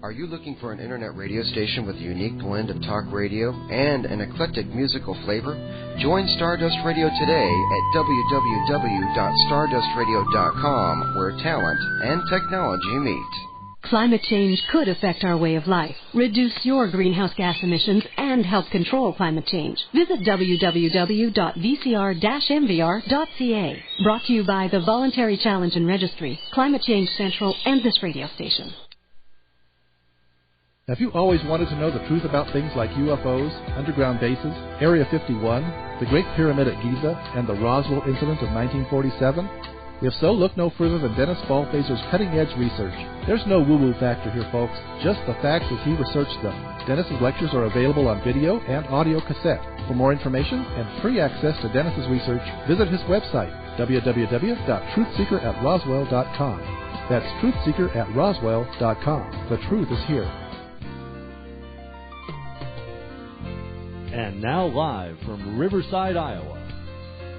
Are you looking for an internet radio station with a unique blend of talk radio and an eclectic musical flavor? Join Stardust Radio today at www.stardustradio.com, where talent and technology meet. Climate change could affect our way of life, reduce your greenhouse gas emissions, and help control climate change. Visit www.vcr-mvr.ca. Brought to you by the Voluntary Challenge and Registry, Climate Change Central, and this radio station. Have you always wanted to know the truth about things like UFOs, underground bases, Area 51, the Great Pyramid at Giza, and the Roswell incident of 1947? If so, look no further than Dennis Ballfacer's cutting-edge research. There's no woo-woo factor here, folks, just the facts as he researched them. Dennis's lectures are available on video and audio cassette. For more information and free access to Dennis's research, visit his website, www.truthseeker@roswell.com. That's truthseeker@roswell.com. The truth is here. And now live from Riverside, Iowa,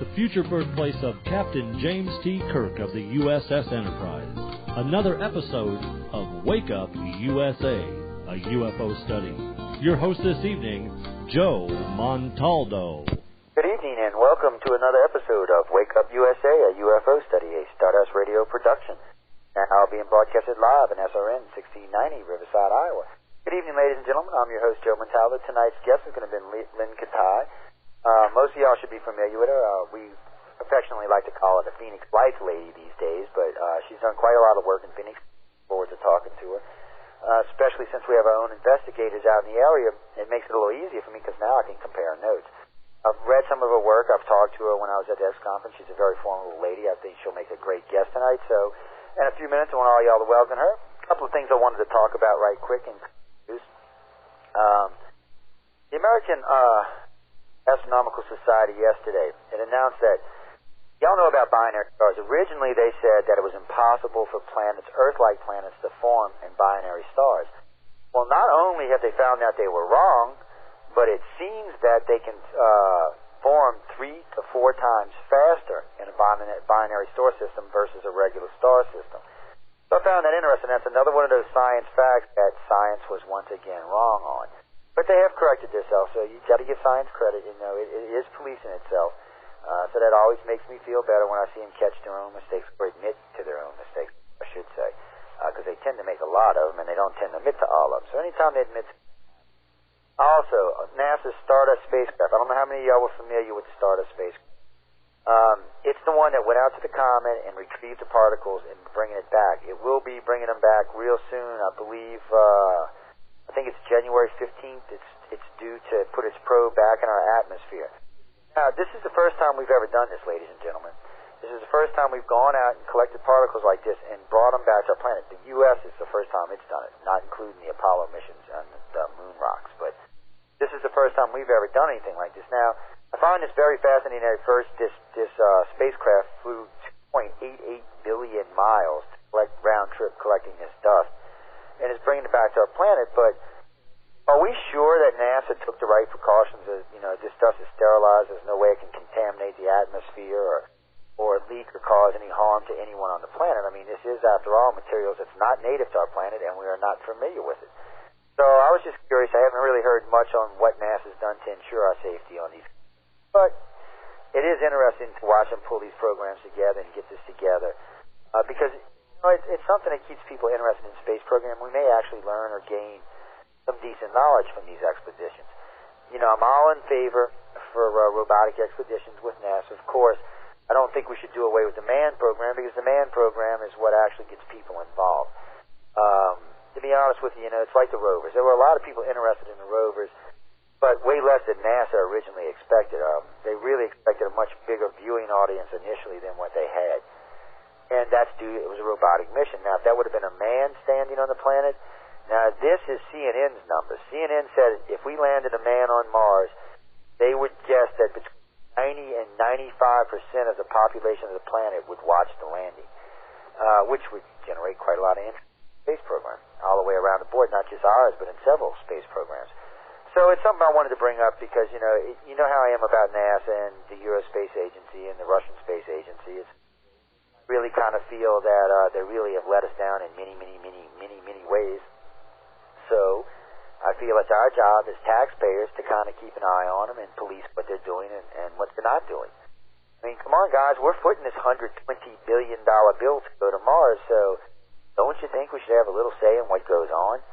the future birthplace of Captain James T. Kirk of the USS Enterprise. Another episode of Wake Up USA, a UFO study. Your host this evening, Joe Montaldo. Good evening and welcome to another episode of Wake Up USA, a UFO study, a Stardust Radio production. Now being broadcasted live in SRN 1690, Riverside, Iowa. Good evening, ladies and gentlemen. I'm your host, Joe Montaldo. Tonight's guest is going to be Lynne Kitei. Most of y'all should be familiar with her. We affectionately like to call her the Phoenix Lights lady these days, but she's done quite a lot of work in Phoenix. Look forward to talking to her, especially since we have our own investigators out in the area. It makes it a little easier for me because now I can compare notes. I've read some of her work. I've talked to her when I was at the X conference. She's a very formidable lady. I think she'll make a great guest tonight. So in a few minutes, I want all y'all to welcome her. A couple of things I wanted to talk about right quick and the American Astronomical Society yesterday, it announced that, y'all know about binary stars. Originally they said that it was impossible for planets, Earth-like planets, to form in binary stars. Well, not only have they found out they were wrong, but it seems that they can form 3 to 4 times faster in a binary star system versus a regular star system. So I found that interesting. That's another one of those science facts that science was once again wrong on. But they have corrected themselves, so you got to give science credit. You know, it is policing itself. So that always makes me feel better when I see them catch their own mistakes or admit to their own mistakes, I should say, because they tend to make a lot of them and they don't tend to admit to all of them. So anytime they admit to... Also, NASA's Stardust spacecraft. I don't know how many of y'all were familiar with the Stardust spacecraft. It's the one that went out to the comet and retrieved the particles and bringing it back. It will be bringing them back real soon. I believe, I think it's January 15th. It's due to put its probe back in our atmosphere. Now, this is the first time we've ever done this, ladies and gentlemen. This is the first time we've gone out and collected particles like this and brought them back to our planet. The U.S. is the first time it's done it, not including the Apollo missions on the moon rocks. But this is the first time we've ever done anything like this. Now, I find this very fascinating. At first, this spacecraft flew 2.88 billion miles to collect round trip collecting this dust, and it's bringing it back to our planet. But are we sure that NASA took the right precautions? This dust is sterilized. There's no way it can contaminate the atmosphere or leak or cause any harm to anyone on the planet. I mean, this is, after all, materials that's not native to our planet, and we are not familiar with it. So I was just curious. I haven't really heard much on what NASA's done to ensure our safety on these. But it is interesting to watch them pull these programs together and get this together because it's something that keeps people interested in the space program. We may actually learn or gain some decent knowledge from these expeditions. I'm all in favor for robotic expeditions with NASA. Of course, I don't think we should do away with the manned program because the manned program is what actually gets people involved. To be honest with you, it's like the rovers. There were a lot of people interested in the rovers, but way less than NASA originally expected. They really expected a much bigger viewing audience initially than what they had. And that's due, it was a robotic mission. Now, if that would have been a man standing on the planet, now this is CNN's numbers. CNN said if we landed a man on Mars, they would guess that between 90 and 95% of the population of the planet would watch the landing, which would generate quite a lot of interest in the space program, all the way around the board, not just ours, but in several space programs. So it's something I wanted to bring up because, you know how I am about NASA and the Eurospace Agency and the Russian Space Agency. It's really kind of feel that they really have let us down in many, many, many, many, many ways. So I feel it's our job as taxpayers to kind of keep an eye on them and police what they're doing and what they're not doing. I mean, come on, guys, we're footing this $120 billion bill to go to Mars, so don't you think we should have a little say in what goes on?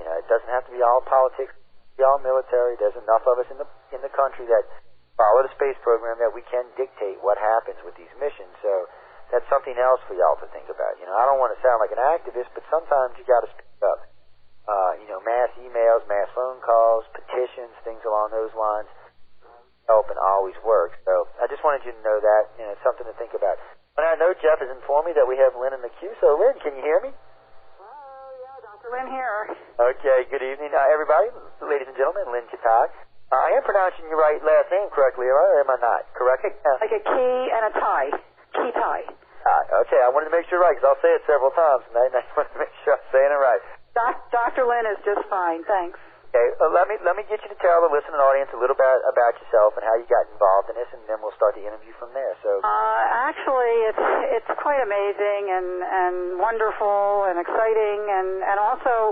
It doesn't have to be all politics, be all military. There's enough of us in the country that follow the space program that we can dictate what happens with these missions. So that's something else for y'all to think about. I don't want to sound like an activist, but sometimes you got to speak up. Mass emails, mass phone calls, petitions, things along those lines help and always work. So I just wanted you to know that. It's something to think about. On that note, Jeff has informed me that we have Lynne in the queue. So, Lynne, can you hear me? Lynne here. Okay, good evening, everybody. Ladies and gentlemen, Lynne Kitei. I am pronouncing your last name correctly, or am I not? Correct? Like a key and a tie. Kitei. Okay, I wanted to make sure right, because I'll say it several times, and I just wanted to make sure I'm saying it right. Dr. Lynne is just fine, thanks. Okay, let me get you to tell the listening audience a little bit about yourself and how you got involved in this, and then we'll start the interview from there. So, actually, it's quite amazing and wonderful and exciting and also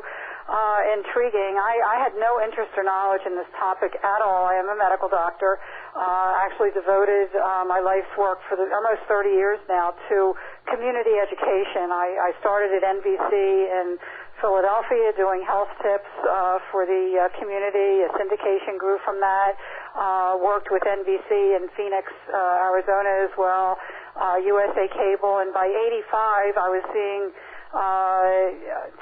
intriguing. I had no interest or knowledge in this topic at all. I am a medical doctor. Actually devoted my life's work for almost 30 years now to community education. I started at NBC in Philadelphia doing health tips for the community. A syndication grew from that. Worked with NBC in Phoenix, Arizona as well, USA Cable, and by 85 I was seeing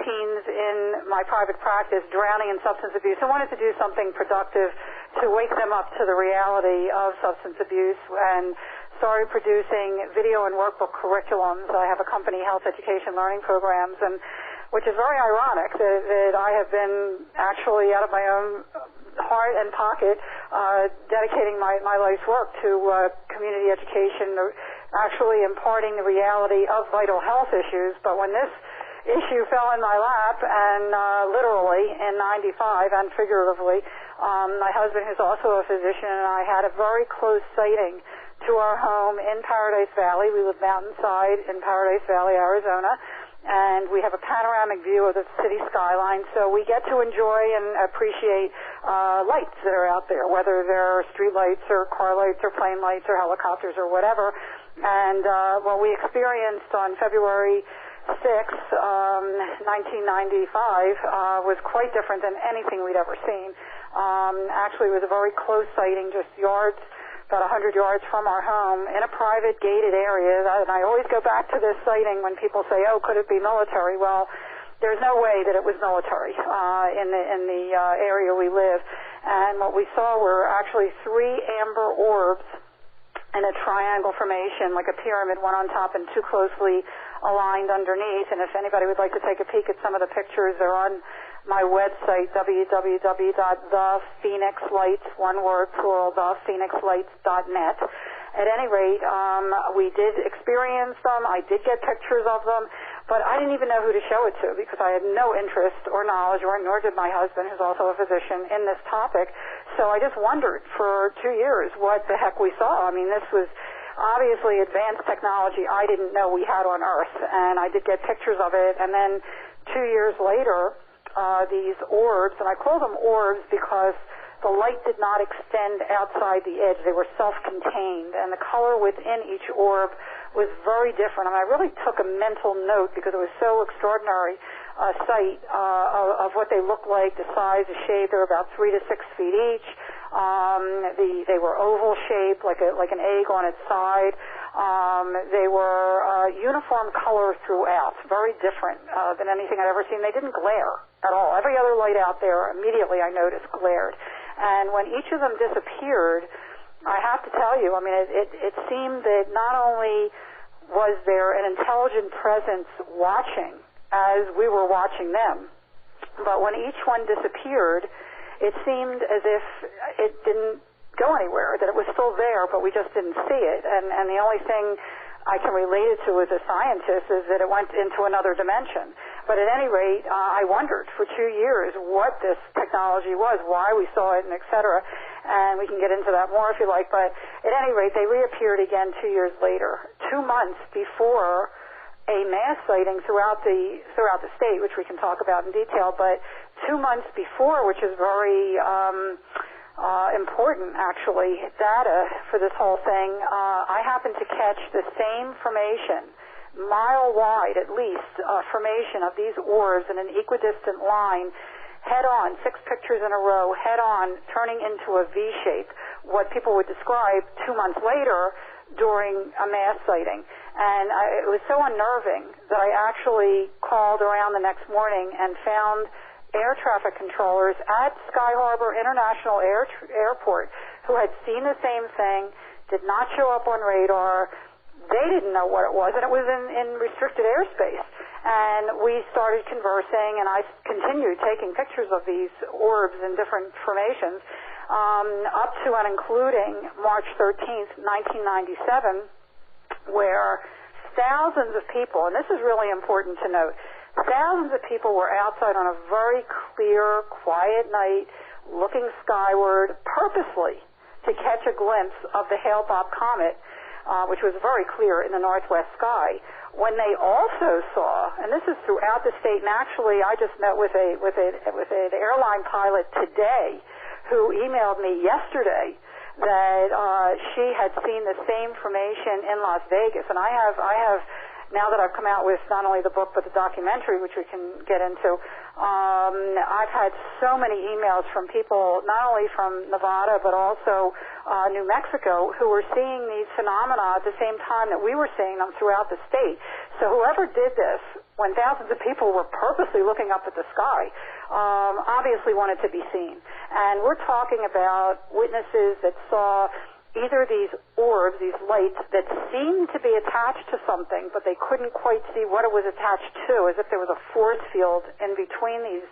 teens in my private practice drowning in substance abuse. I wanted to do something productive to wake them up to the reality of substance abuse and started producing video and workbook curriculums. I have a company, Health Education Learning Programs, and which is very ironic that I have been actually out of my own heart and pocket dedicating my life's work to community education, actually imparting the reality of vital health issues. But when this issue fell in my lap, and literally in 95 and figuratively, my husband, who's also a physician, and I had a very close sighting to our home in Paradise Valley. We live mountainside in Paradise Valley, Arizona, and we have a panoramic view of the city skyline, so we get to enjoy and appreciate lights that are out there, whether they're street lights or car lights or plane lights or helicopters or whatever. And what we experienced on February 6th, 1995, was quite different than anything we'd ever seen. Actually, it was a very close sighting, just about 100 yards from our home in a private gated area. And I always go back to this sighting when people say, oh, could it be military? Well, there's no way that it was military in the area we live. And what we saw were actually 3 amber orbs in a triangle formation, like a pyramid, one on top and 2 closely aligned underneath. And if anybody would like to take a peek at some of the pictures, they're on my website, www.thephoenixlights, one word, plural, thephoenixlights.net. At any rate, we did experience them. I did get pictures of them, but I didn't even know who to show it to because I had no interest or knowledge, nor did my husband, who's also a physician, in this topic. So I just wondered for 2 years what the heck we saw. I mean, this was obviously advanced technology I didn't know we had on Earth, and I did get pictures of it. And then 2 years later, these orbs, and I call them orbs because the light did not extend outside the edge. They were self-contained, and the color within each orb was very different. I mean, I really took a mental note because it was so extraordinary a sight of what they looked like, the size, the shape. They were about 3 to 6 feet each. They were oval shaped, like an egg on its side. They were uniform color throughout, very different than anything I'd ever seen. They didn't glare at all. Every other light out there, immediately I noticed, glared. And when each of them disappeared, I have to tell you, I mean, it seemed that not only was there an intelligent presence watching as we were watching them, but when each one disappeared, it seemed as if it didn't go anywhere, that it was still there, but we just didn't see it. And the only thing I can relate it to as a scientist is that it went into another dimension. But at any rate, I wondered for 2 years what this technology was, why we saw it, and et cetera. And we can get into that more if you like. But at any rate, they reappeared again 2 years later, 2 months before a mass sighting throughout the state, which we can talk about in detail. But 2 months before, which is very important, actually, data for this whole thing, I happened to catch the same formation, mile-wide at least, formation of these orbs in an equidistant line, head-on, 6 pictures in a row, head-on, turning into a V-shape, what people would describe 2 months later during a mass sighting. And it was so unnerving that I actually called around the next morning and found air traffic controllers at Sky Harbor International Airport who had seen the same thing, did not show up on radar. They didn't know what it was, and it was in restricted airspace. And we started conversing, and I continued taking pictures of these orbs in different formations, up to and including March 13th, 1997, where thousands of people, and this is really important to note, thousands of people were outside on a very clear, quiet night, looking skyward, purposely to catch a glimpse of the Hale-Bopp comet, which was very clear in the northwest sky. When they also saw, and this is throughout the state, and actually I just met with an airline pilot today who emailed me yesterday that she had seen the same formation in Las Vegas, and I have now that I've come out with not only the book but the documentary, which we can get into, I've had so many emails from people, not only from Nevada but also New Mexico, who were seeing these phenomena at the same time that we were seeing them throughout the state. So whoever did this, when thousands of people were purposely looking up at the sky, obviously wanted to be seen. And we're talking about witnesses that saw either these orbs, these lights that seemed to be attached to something, but they couldn't quite see what it was attached to, as if there was a force field in between these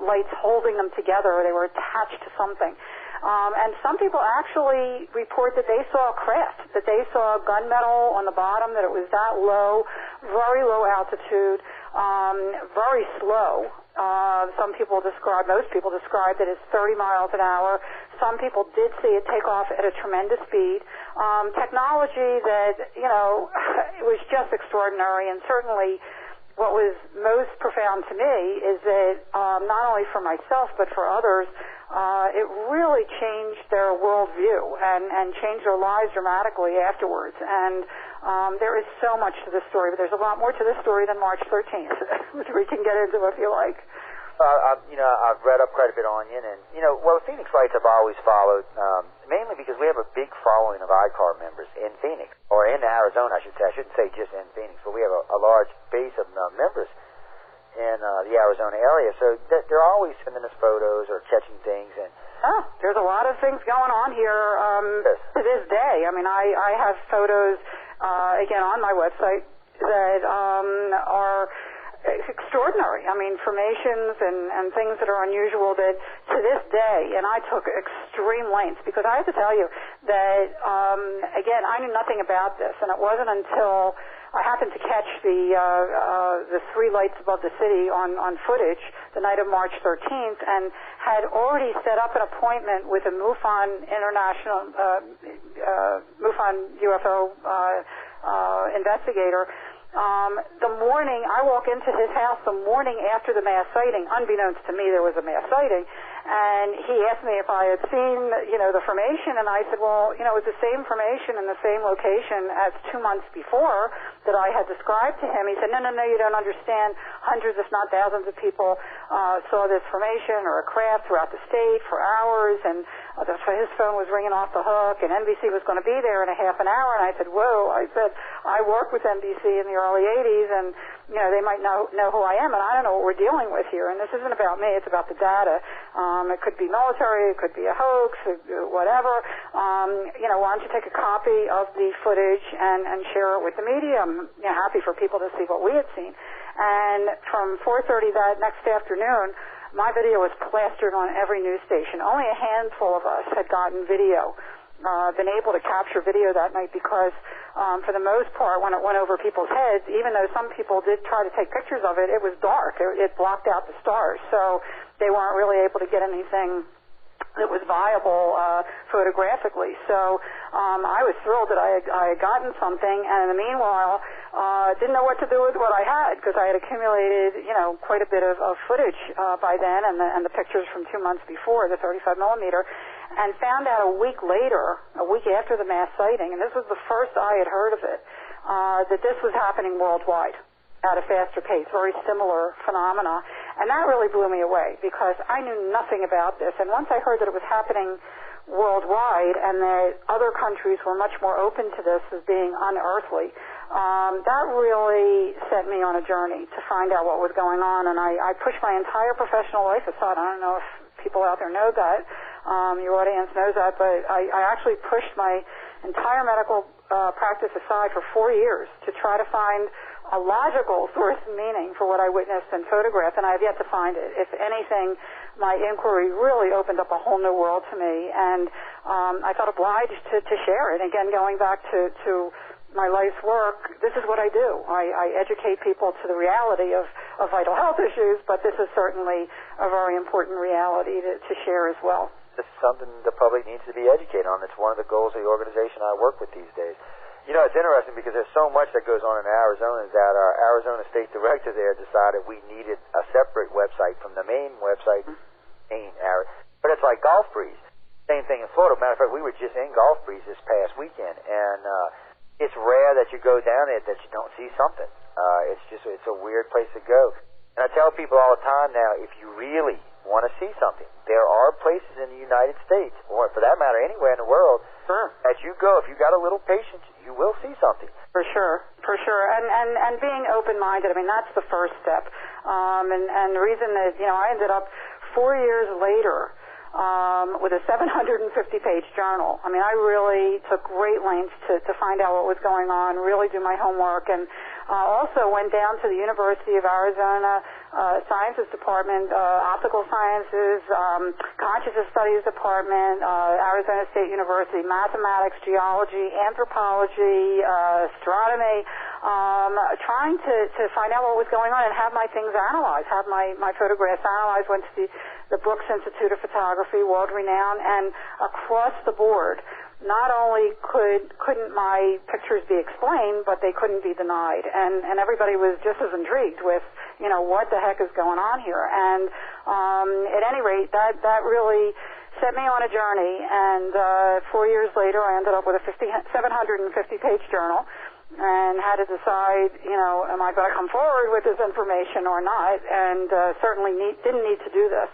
lights holding them together, or they were attached to something. And some people actually report that they saw a craft, that they saw gunmetal on the bottom, that it was that low, very low altitude, very slow. Most people describe it as 30 miles an hour. Some people did see it take off at a tremendous speed. Technology that, it was just extraordinary, and certainly what was most profound to me is that not only for myself but for others, it really changed their worldview and changed their lives dramatically afterwards. And there is so much to this story, but there's a lot more to this story than March 13th, which we can get into if you like. I've read up quite a bit on you, and Phoenix Lights I've always followed, mainly because we have a big following of ICAR members in Phoenix, or in Arizona, I should say. I shouldn't say just in Phoenix, but we have a large base of members in the Arizona area, so they're always sending us photos or catching things. And there's a lot of things going on here to this day. I mean, I have photos, again, on my website that are extraordinary. I mean, formations and things that are unusual that to this day, and I took extreme lengths, because I have to tell you that, again, I knew nothing about this, and it wasn't until I happened to catch the 3 lights above the city on footage the night of March 13th, and had already set up an appointment with a MUFON UFO investigator. The morning, I walk into his house the morning after the mass sighting. Unbeknownst to me, there was a mass sighting. And he asked me if I had seen, the formation. And I said, well, it was the same formation in the same location as 2 months before that I had described to him. He said, no, you don't understand. Hundreds, if not thousands of people saw this formation or a craft throughout the state for hours. And his phone was ringing off the hook, and NBC was going to be there in a half an hour. And I said, whoa. I said, I worked with NBC in the early 80s, and, they might know who I am, and I don't know what we're dealing with here. And this isn't about me. It's about the data. It could be military. It could be a hoax, whatever. Why don't you take a copy of the footage and share it with the media? I'm happy for people to see what we had seen. And from 4:30 that next afternoon, my video was plastered on every news station. Only a handful of us had gotten video, been able to capture video that night, because for the most part, when it went over people's heads, even though some people did try to take pictures of it, it was dark. It blocked out the stars, so they weren't really able to get anything that was viable photographically. So I was thrilled that I had gotten something, and in the meanwhile, didn't know what to do with what I had because I had accumulated, quite a bit of footage by then and the pictures from 2 months before, the 35 millimeter, and found out a week after the mass sighting, and this was the first I had heard of it, that this was happening worldwide at a faster pace, very similar phenomena. And that really blew me away because I knew nothing about this. And once I heard that it was happening worldwide and that other countries were much more open to this as being unearthly, that really set me on a journey to find out what was going on. And I pushed my entire professional life aside. I don't know if people out there know that, your audience knows that, but I actually pushed my entire medical practice aside for 4 years to try to find a logical source of meaning for what I witnessed and photographed, and I have yet to find it. If anything, my inquiry really opened up a whole new world to me, and I felt obliged to share it. Again, going back to my life's work, this is what I do. I educate people to the reality of vital health issues, but this is certainly a very important reality to share as well. This is something the public needs to be educated on. It's one of the goals of the organization I work with these days. It's interesting because there's so much that goes on in Arizona that our Arizona State Director there decided we needed a separate website from the main website, but it's like Gulf Breeze. Same thing in Florida. Matter of fact, we were just in Gulf Breeze this past weekend, and it's rare that you go down there that you don't see something. It's a weird place to go. And I tell people all the time now, if you really want to see something, there are places in the United States, or for that matter, anywhere in the world, that you go, if you got a little patience, you will see something. For sure. And being open-minded, that's the first step. And the reason that, I ended up 4 years later with a 750-page journal. I really took great lengths to find out what was going on, really do my homework, and also went down to the University of Arizona Sciences Department, Optical Sciences, Consciousness Studies Department, Arizona State University, Mathematics, Geology, Anthropology, Astronomy, trying to find out what was going on and have my things analyzed, have my photographs analyzed. Went to the Brooks Institute of Photography, world-renowned, and across the board, not only couldn't my pictures be explained, but they couldn't be denied. And everybody was just as intrigued with, what the heck is going on here. And at any rate, that really set me on a journey. And 4 years later, I ended up with a 750-page journal and had to decide, am I going to come forward with this information or not? And certainly didn't need to do this.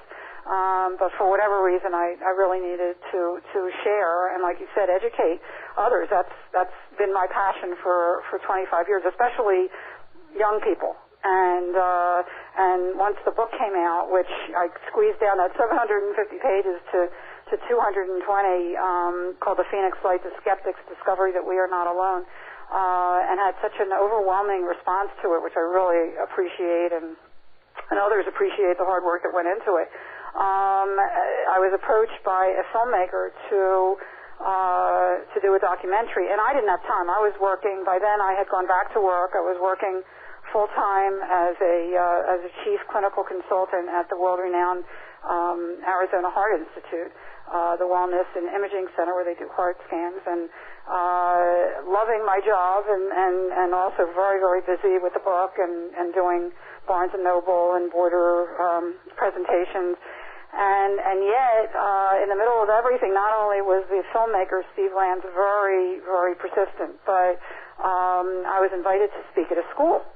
But for whatever reason, I really needed to share and, like you said, educate others. That's been my passion for 25 years, especially young people. And once the book came out, which I squeezed down that 750 pages to 220, called The Phoenix Light, The Skeptic's Discovery That We Are Not Alone, and had such an overwhelming response to it, which I really appreciate, and others appreciate the hard work that went into it. I was approached by a filmmaker to do a documentary, and I didn't have time. I was working. By then, I had gone back to work. I was working full-time as a chief clinical consultant at the world-renowned Arizona Heart Institute, the Wellness and Imaging Center, where they do heart scans, and loving my job, and also very, very busy with the book and doing Barnes & Noble and Border presentations. And yet, in the middle of everything, not only was the filmmaker, Steve Land's, very, very persistent, but I was invited to speak at a school,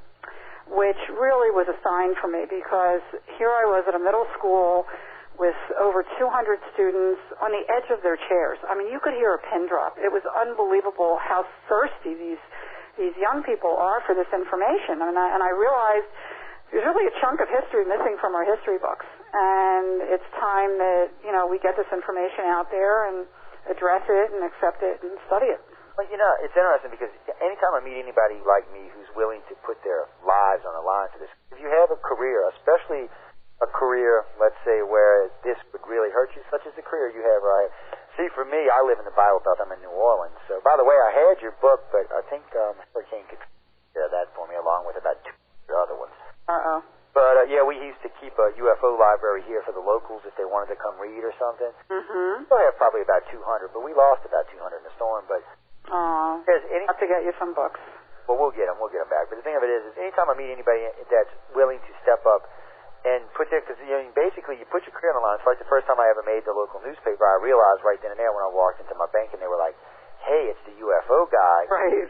which really was a sign for me, because here I was at a middle school with over 200 students on the edge of their chairs. You could hear a pin drop. It was unbelievable how thirsty these young people are for this information. And I realized there's really a chunk of history missing from our history books. And it's time that, we get this information out there and address it and accept it and study it. Well, it's interesting because anytime I meet anybody like me who's willing to put their lives on the line for this, if you have a career, especially a career, let's say, where this would really hurt you, such as the career you have, right? See, for me, I live in the Bible Belt. I'm in New Orleans. So, by the way, I had your book, but I think Hurricane could share that for me, along with about 2 other ones. Uh-oh. But, we used to keep a UFO library here for the locals if they wanted to come read or something. Mm-hmm. We have probably about 200, but we lost about 200 in the storm. But I'll have to get you some books. Well, we'll get them back. But the thing of it is anytime I meet anybody that's willing to step up and put their, because basically you put your career on the line. It's like the first time I ever made the local newspaper, I realized right then and there when I walked into my bank and they were like, hey, it's the UFO guy. Right.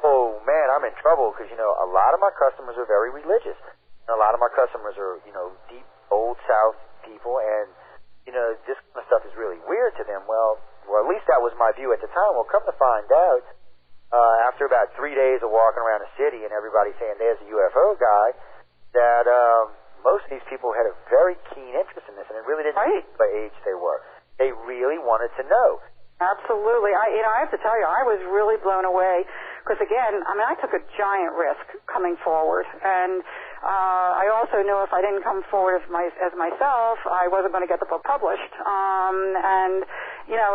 Oh, man, I'm in trouble because, a lot of my customers are very religious. And a lot of my customers are, deep, old South people, and, this kind of stuff is really weird to them. Well, at least that was my view at the time. Well, come to find out, after about 3 days of walking around the city and everybody saying there's a UFO guy, that most of these people had a very keen interest in this, and it really didn't matter what age they were. They really wanted to know. Absolutely. I have to tell you, I was really blown away because, again, I took a giant risk coming forward, and I also knew if I didn't come forward as myself, I wasn't going to get the book published. And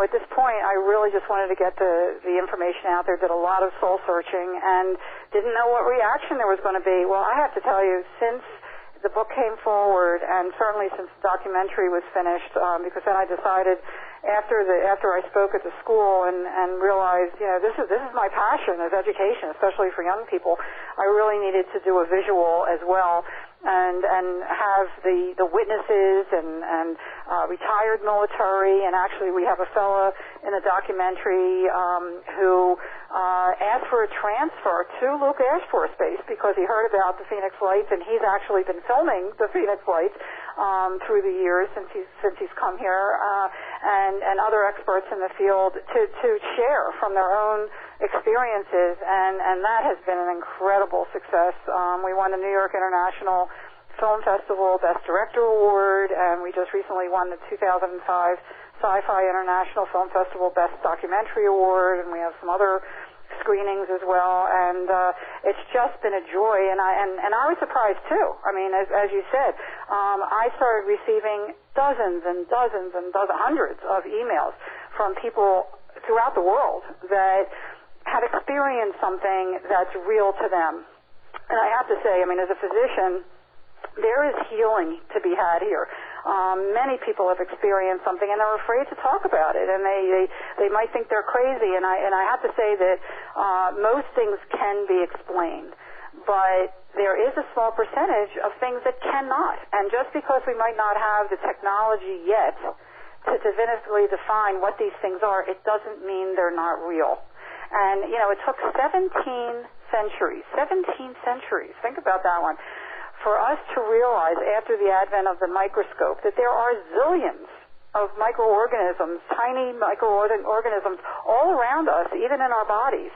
at this point, I really just wanted to get the information out there, did a lot of soul searching, and didn't know what reaction there was going to be. Well, I have to tell you, since the book came forward, and certainly since the documentary was finished, because then I decided after I spoke at the school and realized, this is my passion is education, especially for young people. I really needed to do a visual as well, and have the witnesses and retired military, and actually we have a fella in the documentary who asked for a transfer to Luke Air Force Base because he heard about the Phoenix Lights, and he's actually been filming the Phoenix Lights through the years since he's come here, and other experts in the field to share from their own experiences, and that has been an incredible success. We won the New York International Film Festival Best Director Award, and we just recently won the 2005 Sci-Fi International Film Festival Best Documentary Award, and we have some other screenings as well, and it's just been a joy, and I was surprised too. I mean, as you said, I started receiving dozens and dozens and hundreds of emails from people throughout the world that had experienced something that's real to them. And I have to say, as a physician, there is healing to be had here. Many people have experienced something, and they're afraid to talk about it, and they might think they're crazy. And I have to say that most things can be explained, but there is a small percentage of things that cannot. And just because we might not have the technology yet to definitively define what these things are, it doesn't mean they're not real. And it took 17 centuries. Think about that one. For us to realize after the advent of the microscope that there are zillions of microorganisms, tiny microorganisms all around us, even in our bodies.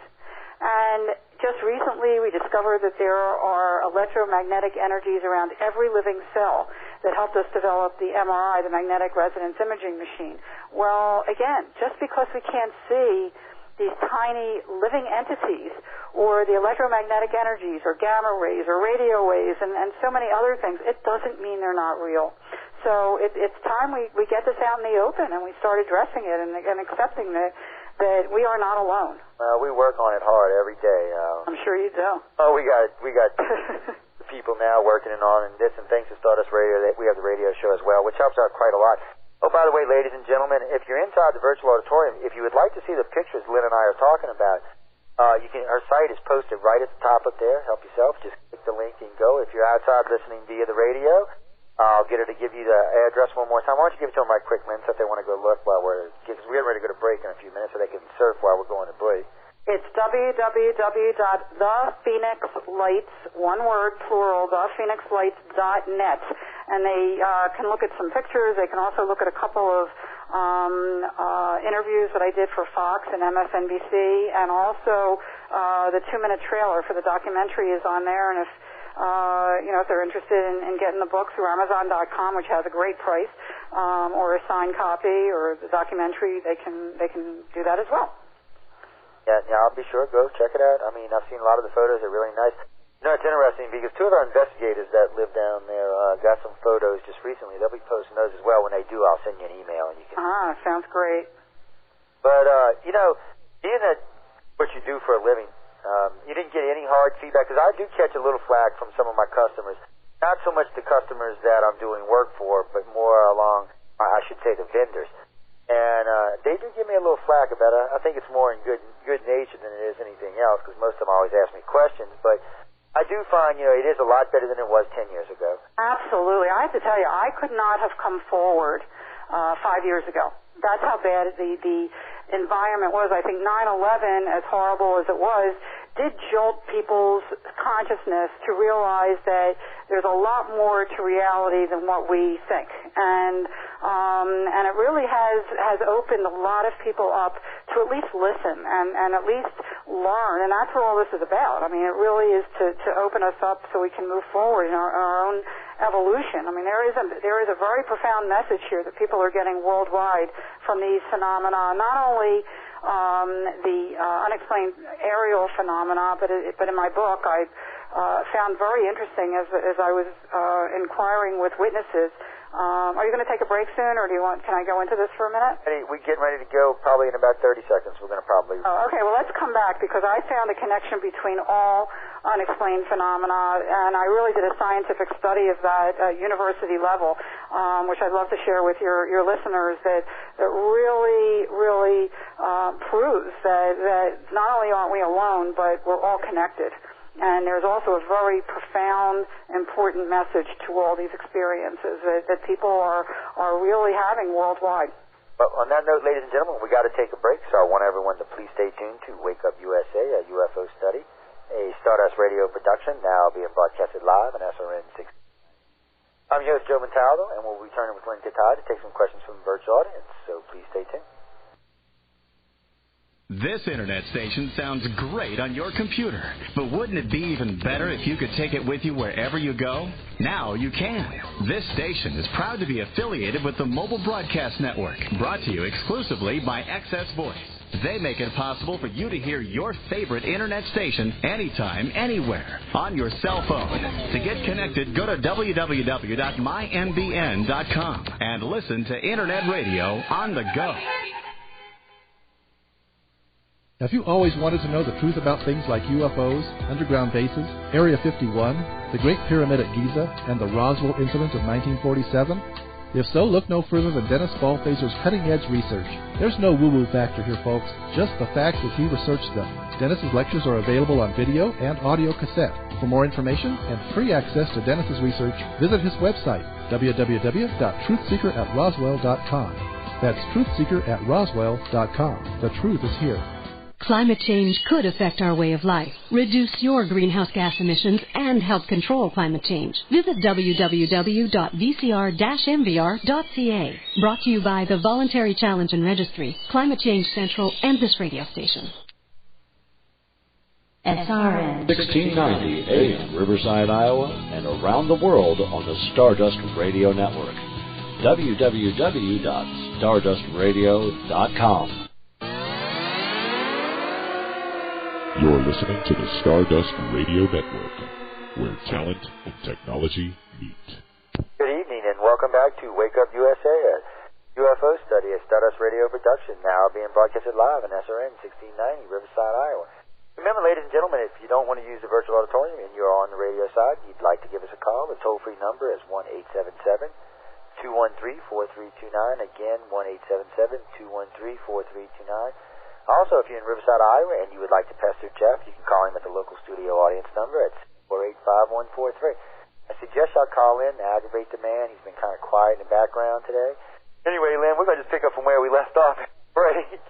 And just recently we discovered that there are electromagnetic energies around every living cell that helped us develop the MRI, the magnetic resonance imaging machine. Well, again, just because we can't see these tiny living entities or the electromagnetic energies or gamma rays or radio waves and so many other things, it doesn't mean they're not real. So it's time we get this out in the open and we start addressing it and accepting that we are not alone. We work on it hard every day. I'm sure you do. Oh, we got people now working on and this, and thanks to Stardust Radio, we have the radio show as well, which helps out quite a lot. Oh, by the way, ladies and gentlemen, if you're inside the virtual auditorium, if you would like to see the pictures Lynne and I are talking about, our site is posted right at the top up there. Help yourself. Just click the link and go. If you're outside listening via the radio, I'll get her to give you the address one more time. Why don't you give it to them right quick, Lynne, so if they want to go look because we're ready to go to break in a few minutes so they can surf while we're going to break. It's www.thephoenixlights, one word, plural, thephoenixlights.net. And they can look at some pictures. They can also look at a couple of interviews that I did for Fox and MSNBC, and also the 2-minute trailer for the documentary is on there. And if they're interested in getting the book through Amazon.com, which has a great price, or a signed copy, or the documentary, they can do that as well. Yeah, I'll be sure. Go check it out. I've seen a lot of the photos. They're really nice. It's interesting because 2 of our investigators that live down there got some photos just recently. They'll be posting those as well. When they do, I'll send you an email and you can. Sounds great. But being that what you do for a living, you didn't get any hard feedback because I do catch a little flack from some of my customers. Not so much the customers that I'm doing work for, but more along, I should say, the vendors. And they do give me a little flack about it. I think it's more in good nature than it is anything else because most of them always ask me questions, but I do find, it is a lot better than it was 10 years ago. Absolutely. I have to tell you, I could not have come forward 5 years ago. That's how bad the environment was. I think 9/11, as horrible as it was, did jolt people's consciousness to realize that there's a lot more to reality than what we think, and it really has opened a lot of people up to at least listen and at least learn, and that's what all this is about. I mean, it really is to open us up so we can move forward in our own evolution. I mean, there is a very profound message here that people are getting worldwide from these phenomena, not only the unexplained aerial phenomena, but in my book I found very interesting as I was inquiring with witnesses. Are you going to take a break soon, or can I go into this for a minute? We're getting ready to go probably in about 30 seconds. We're going to probably... Oh, okay, well, let's come back, because I found a connection between all unexplained phenomena, and I really did a scientific study of that at university level, which I'd love to share with your listeners, that really, really proves that not only aren't we alone, but we're all connected. And there's also a very profound, important message to all these experiences that people are really having worldwide. Well, on that note, ladies and gentlemen, we got to take a break, so I want everyone to please stay tuned to Wake Up USA, a UFO study, a Stardust Radio production, now being broadcasted live on SRN 6. I'm your host, Joe Montaldo, and we'll be returning with Lynne Kitei to take some questions from the virtual audience, so please stay tuned. This internet station sounds great on your computer, but wouldn't it be even better if you could take it with you wherever you go? Now you can. This station is proud to be affiliated with the Mobile Broadcast Network, brought to you exclusively by Access Voice. They make it possible for you to hear your favorite internet station anytime, anywhere, on your cell phone. To get connected, go to www.mynbn.com and listen to Internet Radio on the go. Have you always wanted to know the truth about things like UFOs, underground bases, Area 51, the Great Pyramid at Giza, and the Roswell incident of 1947? If so, look no further than Dennis Ballfazer's cutting-edge research. There's no woo-woo factor here, folks, just the facts as he researched them. Dennis's lectures are available on video and audio cassette. For more information and free access to Dennis's research, visit his website, www.truthseeker@roswell.com. That's truthseeker@roswell.com. The truth is here. Climate change could affect our way of life. Reduce your greenhouse gas emissions and help control climate change. Visit www.vcr-mvr.ca. Brought to you by the Voluntary Challenge and Registry, Climate Change Central, and this radio station. SRN 1690 AM, Riverside, Iowa, and around the world on the Stardust Radio Network. www.stardustradio.com. You're listening to the Stardust Radio Network, where talent and technology meet. Good evening, and welcome back to Wake Up USA, a UFO study, a Stardust Radio production, now being broadcasted live on SRN 1690, Riverside, Iowa. Remember, ladies and gentlemen, if you don't want to use the virtual auditorium and you're on the radio side, you'd like to give us a call. The toll-free number is 1-877-213-4329. Again, 1-877-213-4329. Also, if you're in Riverside, Iowa, and you would like to pester Jeff, you can call him at the local studio audience number at 485-143. I suggest y'all call in and aggravate the man. He's been kind of quiet in the background today. Anyway, Lynn, we're going to just pick up from where we left off at break.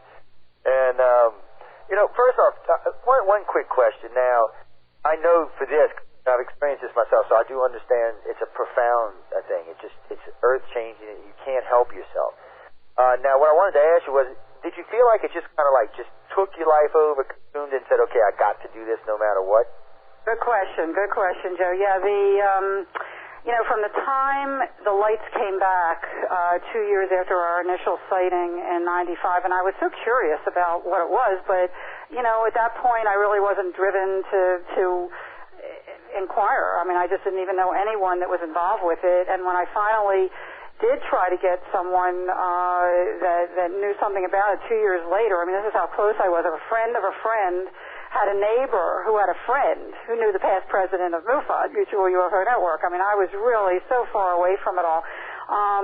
And, first off, one quick question. Now, I know for this, I've experienced this myself, so I do understand it's a profound thing. It's earth-changing. You can't help yourself. Now, what I wanted to ask you was, did you feel like it just kind of just took your life over, consumed, and said, okay, I got to do this no matter what? Good question, Joe. Yeah, from the time the lights came back 2 years after our initial sighting in 95, and I was so curious about what it was, but, at that point I really wasn't driven to inquire. I mean, I just didn't even know anyone that was involved with it, and when I finally did try to get someone that knew something about it 2 years later. I mean, this is how close I was. A friend of a friend had a neighbor who had a friend who knew the past president of MUFON, Mutual UFO Network. I mean, I was really so far away from it all.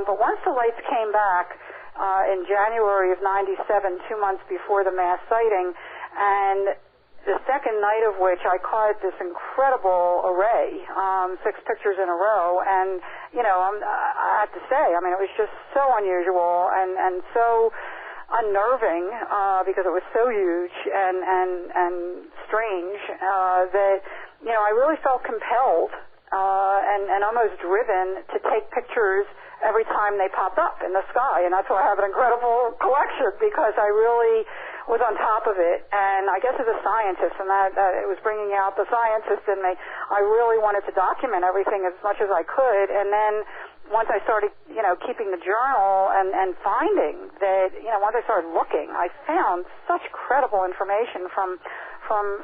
But once the lights came back in January of 97, 2 months before the mass sighting, and the second night of which I caught this incredible array, 6 pictures in a row, and, you know, I have to say, I mean, it was just so unusual and so unnerving, because it was so huge and strange, that, you know, I really felt compelled, and almost driven to take pictures every time they popped up in the sky, and that's why I have an incredible collection, because I really was on top of it, and I guess as a scientist, and that it was bringing out the scientist in me, I really wanted to document everything as much as I could, and then once I started, you know, keeping the journal and finding that, you know, once I started looking, I found such credible information from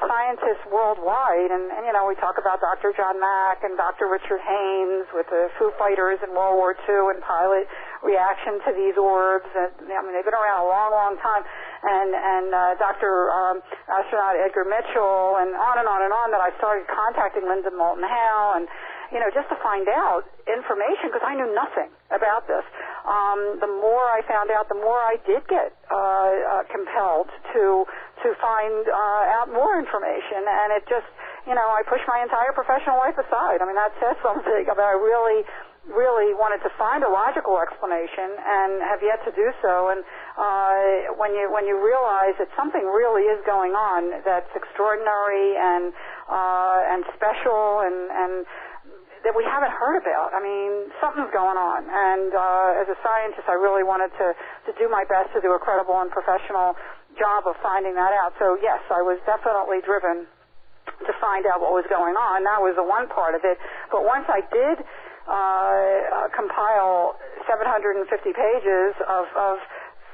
scientists worldwide, and you know, we talk about Dr. John Mack and Dr. Richard Haynes with the Foo Fighters in World War II and pilot reaction to these orbs. And, I mean, they've been around a long, long time. And Dr. Astronaut Edgar Mitchell, and on and on and on, that I started contacting Linda Moulton Howe, and you know, just to find out information, because I knew nothing about this. The more I found out, the more I did get compelled to find out more information, and it just, you know, I pushed my entire professional life aside. I mean, that says something about I really wanted to find a logical explanation, and have yet to do so. And when you realize that something really is going on that's extraordinary and special and that we haven't heard about. I mean, something's going on. And as a scientist, I really wanted to do my best to do a credible and professional job of finding that out. So, yes, I was definitely driven to find out what was going on. That was the one part of it. But once I did compile 750 pages of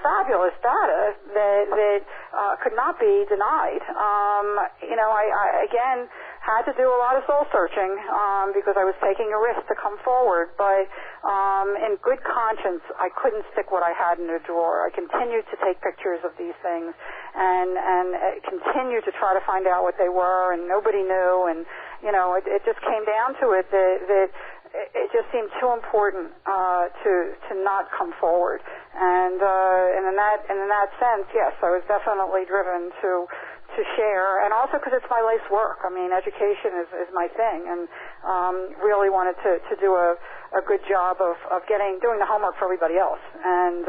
fabulous data that could not be denied, you know, I again had to do a lot of soul searching because I was taking a risk to come forward, but in good conscience, I couldn't stick what I had in a drawer. I continued to take pictures of these things and continued to try to find out what they were, and nobody knew, and you know, it just came down to it that it just seemed too important to not come forward, and in that sense, yes, I was definitely driven to share, and also because it's my life's work. I mean, education is my thing, and really wanted to do a good job of doing the homework for everybody else. And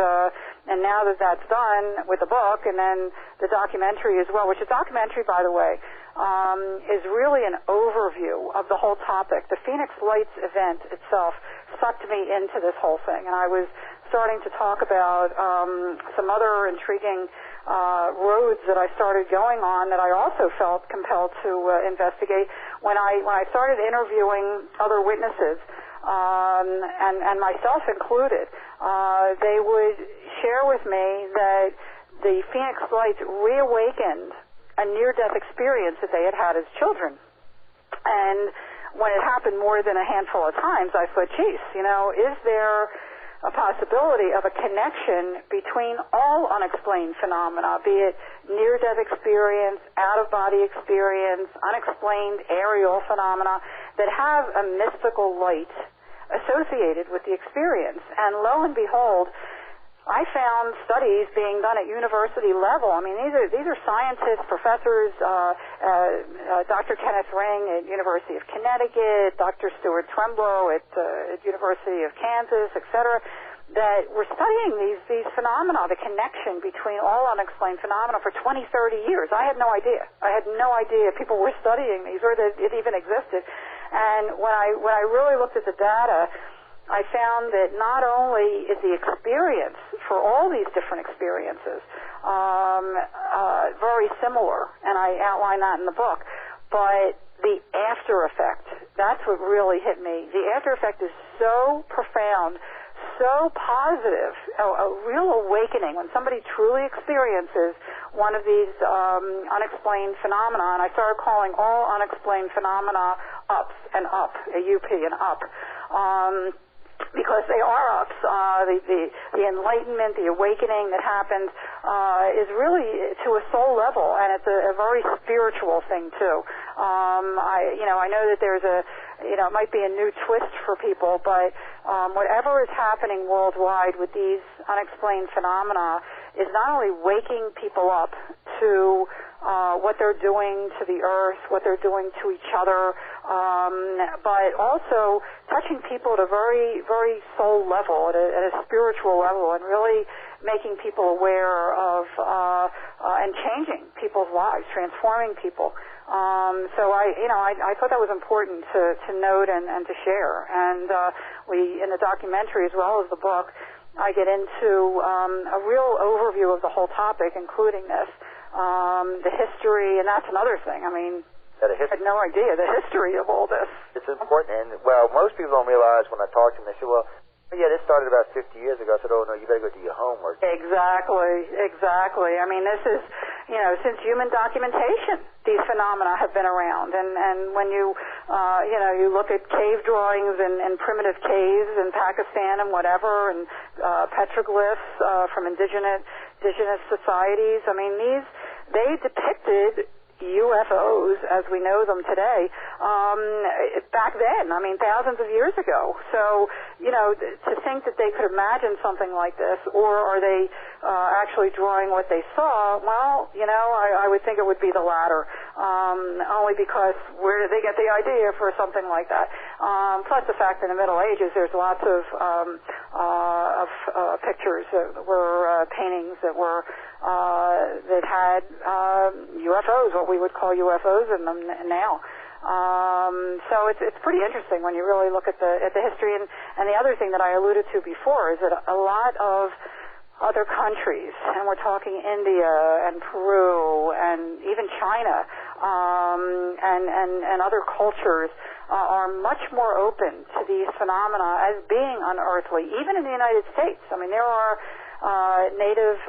now that that's done with the book, and then the documentary as well, which the documentary, by the way, is really an overview of the whole topic. The Phoenix Lights event itself sucked me into this whole thing, and I was starting to talk about some other intriguing roads that I started going on that I also felt compelled to investigate when I started interviewing other witnesses, and myself included. They would share with me that the Phoenix Lights reawakened a near-death experience that they had had as children. And when it happened more than a handful of times, I thought, geez, you know, is there a possibility of a connection between all unexplained phenomena, be it near-death experience, out-of-body experience, unexplained aerial phenomena that have a mystical light associated with the experience. And lo and behold, I found studies being done at university level. I mean, these are scientists, professors, Dr. Kenneth Ring at University of Connecticut, Dr. Stuart Tremblow at University of Kansas, etc., that were studying these phenomena, the connection between all unexplained phenomena for 20, 30 years. I had no idea. I had no idea people were studying these or that it even existed. And when I really looked at the data, I found that not only is the experience for all these different experiences very similar, and I outline that in the book, but the after effect, that's what really hit me. The after effect is so profound, so positive, a real awakening when somebody truly experiences one of these unexplained phenomena, and I started calling all unexplained phenomena ups and up, a UP and up. Because they are ups. The enlightenment, the awakening that happens is really to a soul level, and it's a very spiritual thing too. I know that there's it might be a new twist for people, but whatever is happening worldwide with these unexplained phenomena is not only waking people up to what they're doing to the earth, what they're doing to each other, but also touching people at a very, very soul level, at a spiritual level, and really making people aware of and changing people's lives, transforming people. So I thought that was important to note and to share. And we, in the documentary as well as the book, I get into a real overview of the whole topic, including this, the history, and that's another thing. I mean, I had no idea the history of all this. It's important, and, well, most people don't realize when I talk to them, they say, well, yeah, this started about 50 years ago. I said, oh, no, you better go do your homework. Exactly. I mean, this is, since human documentation, these phenomena have been around. And when you look at cave drawings and primitive caves in Pakistan and whatever, and petroglyphs from indigenous societies, I mean, they depicted UFOs as we know them today back then, I mean, thousands of years ago. So, to think that they could imagine something like this, or are they actually drawing what they saw, well, I would think it would be the latter, only because where did they get the idea for something like that? Plus the fact in the Middle Ages there's lots of pictures that were paintings that were that had UFOs, what we would call UFOs in them now. So it's pretty interesting when you really look at the history. And the other thing that I alluded to before is that a lot of other countries, and we're talking India and Peru and even China, and other cultures are much more open to these phenomena as being unearthly, even in the United States. I mean, there are native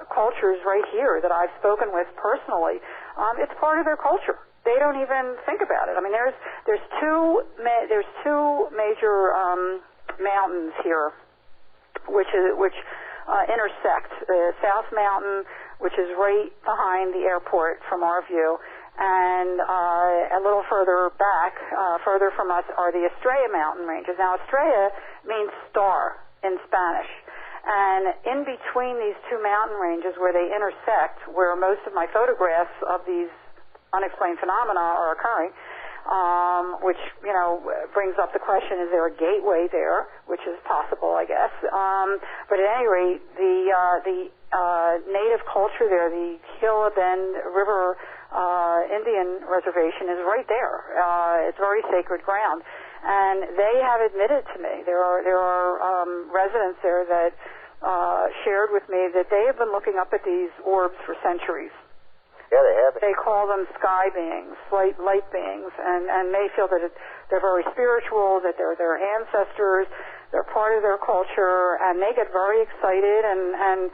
cultures right here that I've spoken with personally. It's part of their culture. They don't even think about it. I mean, there's two major mountains here, which intersect. The South Mountain, which is right behind the airport from our view, and a little further back, further from us, are the Estrella mountain ranges. Now, Estrella means star in Spanish. And in between these two mountain ranges where they intersect, where most of my photographs of these unexplained phenomena are occurring, which, brings up the question, is there a gateway there, which is possible, I guess. But at any rate, the native culture there, the Gila Bend River Indian Reservation, is right there. It's very sacred ground. And they have admitted to me, there are residents there that shared with me that they have been looking up at these orbs for centuries. Yeah, they have. They call them sky beings, light beings, and they feel that they're very spiritual, that they're their ancestors, they're part of their culture, and they get very excited, and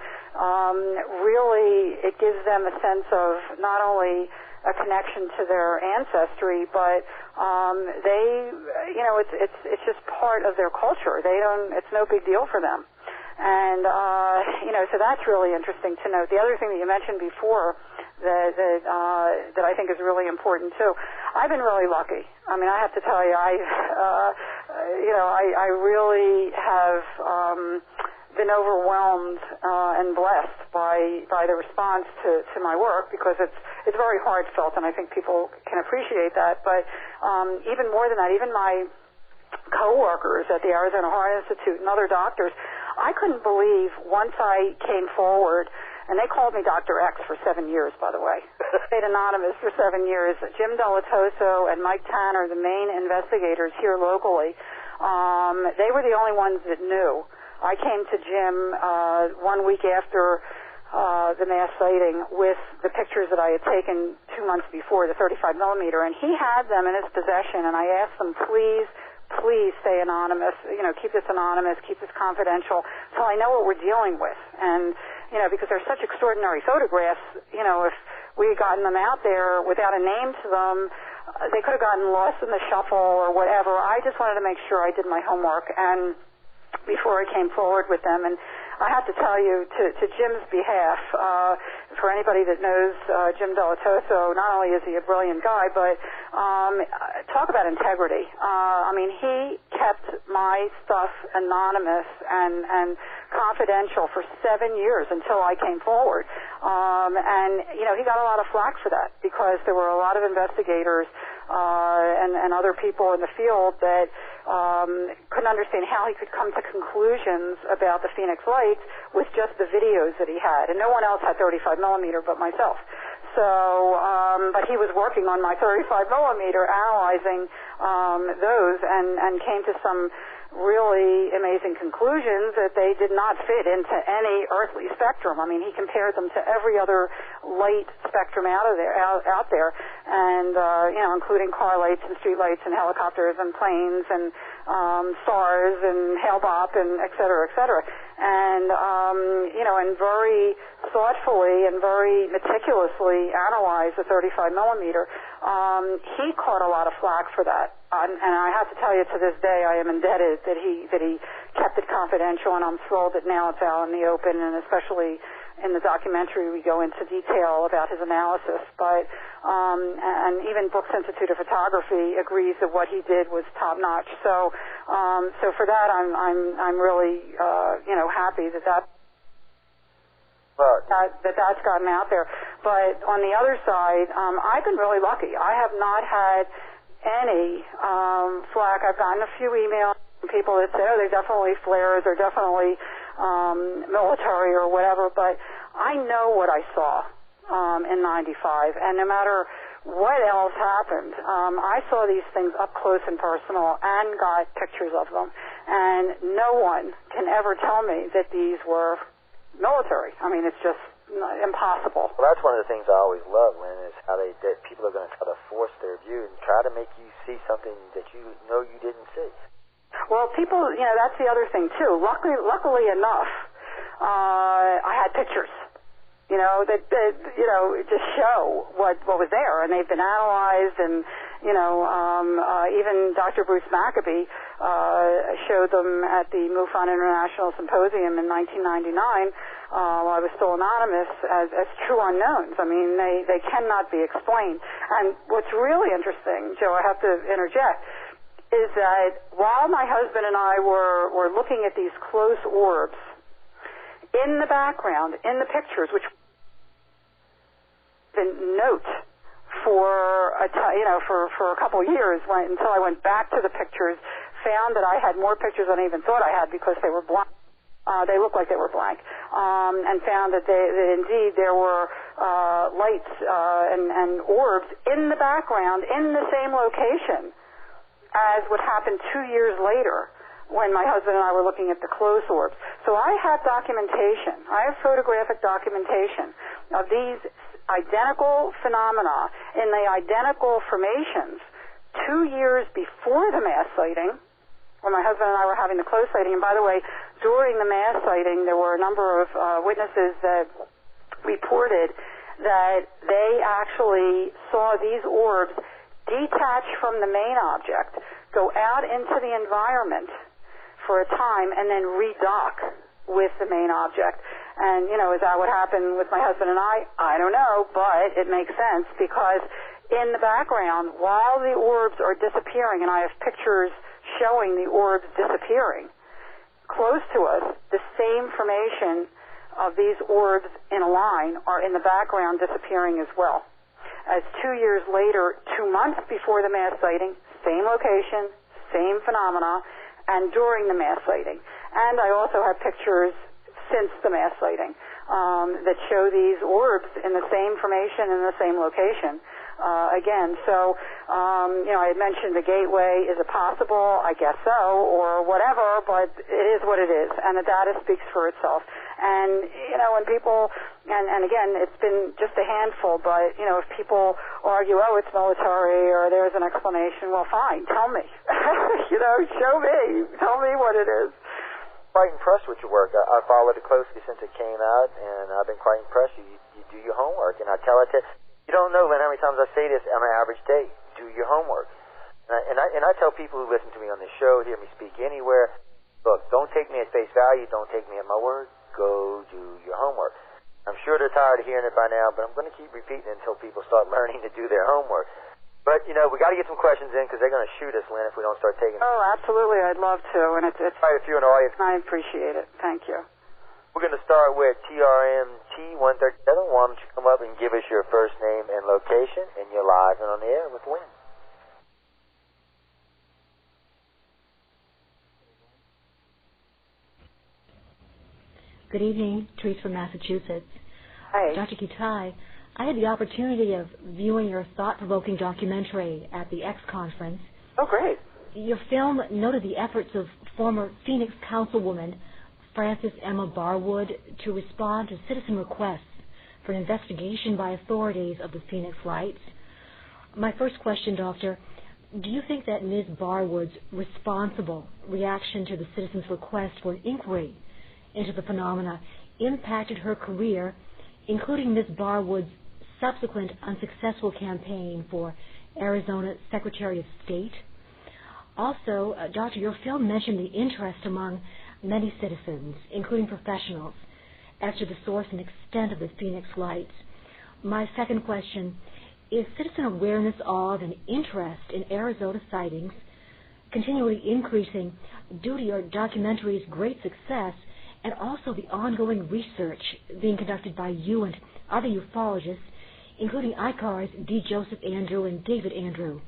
really it gives them a sense of not only a connection to their ancestry, but it's just part of their culture. It's no big deal for them. And, so that's really interesting to note. The other thing that you mentioned before that I think is really important too, I've been really lucky. I mean, I have to tell you, I really have been overwhelmed and blessed by the response to my work, because it's very heartfelt, and I think people can appreciate that. But even more than that, even my co-workers at the Arizona Heart Institute and other doctors, I couldn't believe once I came forward, and they called me Dr. X for 7 years, by the way. Stayed anonymous for 7 years. Jim Delatoso and Mike Tanner, the main investigators here locally, they were the only ones that knew. I came to Jim 1 week after the mass sighting with the pictures that I had taken 2 months before, the 35 millimeter, and he had them in his possession, and I asked them, please stay anonymous, keep this anonymous, keep this confidential, so I know what we're dealing with. And, because they're such extraordinary photographs, if we had gotten them out there without a name to them, they could have gotten lost in the shuffle or whatever. I just wanted to make sure I did my homework and before I came forward with them. And I have to tell you, to Jim's behalf, for anybody that knows Jim Delatoso, not only is he a brilliant guy, but talk about integrity. I mean, he kept my stuff anonymous and confidential for 7 years until I came forward. And, you know, he got a lot of flack for that because there were a lot of investigators and other people in the field that couldn't understand how he could come to conclusions about the Phoenix Lights with just the videos that he had. And no one else had 35 millimeter but myself. So, but he was working on my 35 millimeter, analyzing those, and came to some really amazing conclusions that they did not fit into any earthly spectrum. I mean, he compared them to every other light spectrum out there, and you know, including car lights and street lights and helicopters and planes and stars and hail bop and et cetera, and you know, and very thoughtfully and very meticulously analyzed the 35 millimeter. He caught a lot of flack for that. And I have to tell you, to this day, I am indebted that he kept it confidential, and I'm thrilled that now it's out in the open, and especially in the documentary we go into detail about his analysis. But and even Brooks Institute of Photography agrees that what he did was top notch. So so for that, I'm really you know, happy that that's gotten out there. But on the other side, I've been really lucky. I have not had any flack. I've gotten a few emails from people that say, oh, they're definitely flares, or definitely military or whatever, but I know what I saw in 95, and no matter what else happened, I saw these things up close and personal and got pictures of them, and no one can ever tell me that these were military. I mean, it's just impossible. Well, that's one of the things I always love, Lynn, is how that people are going to try to force their view and try to make you see something that you know you didn't see. Well, people, you know, that's the other thing too. Luckily enough, I had pictures, you know, that you know, just show what was there, and they've been analyzed, and you know, even Dr. Bruce Maccabee showed them at the MUFON International Symposium in 1999. While I was still anonymous, as true unknowns. I mean, they cannot be explained. And what's really interesting, Joe, I have to interject, is that while my husband and I were looking at these close orbs, in the background, in the pictures, which the note for a couple of years, until I went back to the pictures, found that I had more pictures than I even thought I had because they were blank. They looked like they were blank, and found that indeed there were lights and orbs in the background in the same location as what happened 2 years later when my husband and I were looking at the close orbs. So I have documentation. I have photographic documentation of these identical phenomena in the identical formations 2 years before the mass sighting, when my husband and I were having the close sighting. And by the way, during the mass sighting, there were a number of witnesses that reported that they actually saw these orbs detach from the main object, go out into the environment for a time, and then redock with the main object. And, you know, is that what happened with my husband and I? I don't know, but it makes sense because in the background, while the orbs are disappearing, and I have pictures showing the orbs disappearing, close to us, the same formation of these orbs in a line are in the background disappearing as well. As 2 years later, 2 months before the mass sighting, same location, same phenomena, and during the mass sighting. And I also have pictures since the mass sighting that show these orbs in the same formation in the same location. Again, so, you know, I had mentioned the gateway. Is it possible? I guess so, or whatever, but it is what it is, and the data speaks for itself. And, you know, when people, and again, it's been just a handful, but, you know, if people argue, oh, it's military, or there's an explanation, well, fine, tell me. You know, show me. Tell me what it is. Quite impressed with your work. I followed it closely since it came out, and I've been quite impressed. You do your homework, and I tell it to... You don't know, Lynn, how many times I say this on an average day. Do your homework. And I tell people who listen to me on this show, hear me speak anywhere, look, don't take me at face value. Don't take me at my word. go do your homework. I'm sure they're tired of hearing it by now, but I'm going to keep repeating it until people start learning to do their homework. But, you know, we got to get some questions in because they're going to shoot us, Lynn, if we don't start taking them. Oh, absolutely. I'd love to. And it's quite a few in the audience. I appreciate it. Thank you. We're going to start with TRMT137. Why don't you come up and give us your first name and location, and you're live and on the air with Lynn. Good evening, Therese from Massachusetts. Hi. Dr. Kitei, I had the opportunity of viewing your thought-provoking documentary at the X Conference. Oh, great. Your film noted the efforts of former Phoenix councilwoman Frances Emma Barwood to respond to citizen requests for an investigation by authorities of the Phoenix Lights. My first question, Doctor, do you think that Ms. Barwood's responsible reaction to the citizens' request for an inquiry into the phenomena impacted her career, including Ms. Barwood's subsequent unsuccessful campaign for Arizona Secretary of State? Also, Doctor, your film mentioned the interest among many citizens, including professionals, as to the source and extent of the Phoenix Lights. My second question, is citizen awareness of and interest in Arizona sightings continually increasing due to your documentary's great success and also the ongoing research being conducted by you and other ufologists, including ICAR's D. Joseph Andrew and David Andrew?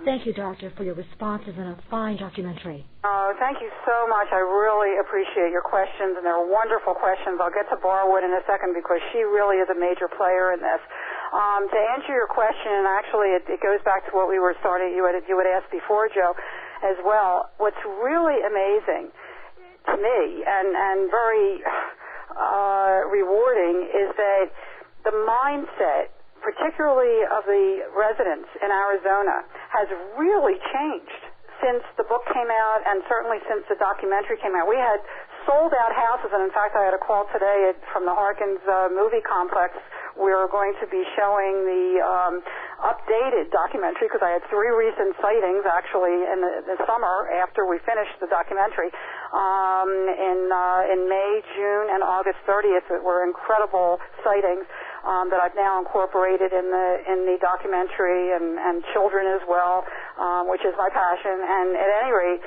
Thank you, Doctor, for your responses and a fine documentary. Oh, thank you so much. I really appreciate your questions, and they're wonderful questions. I'll get to Barwood in a second because she really is a major player in this. To answer your question, and actually it goes back to what we were starting, you had asked before, Joe, as well. What's really amazing to me and very rewarding is that the mindset, particularly of the residents in Arizona, has really changed since the book came out and certainly since the documentary came out. We had sold-out houses, and in fact I had a call today from the Harkins movie complex. We are going to be showing the updated documentary because I had 3 recent sightings actually in the summer after we finished the documentary in May, June, and August 30th. That were incredible sightings that I've now incorporated in the documentary, and children as well, which is my passion. And at any rate,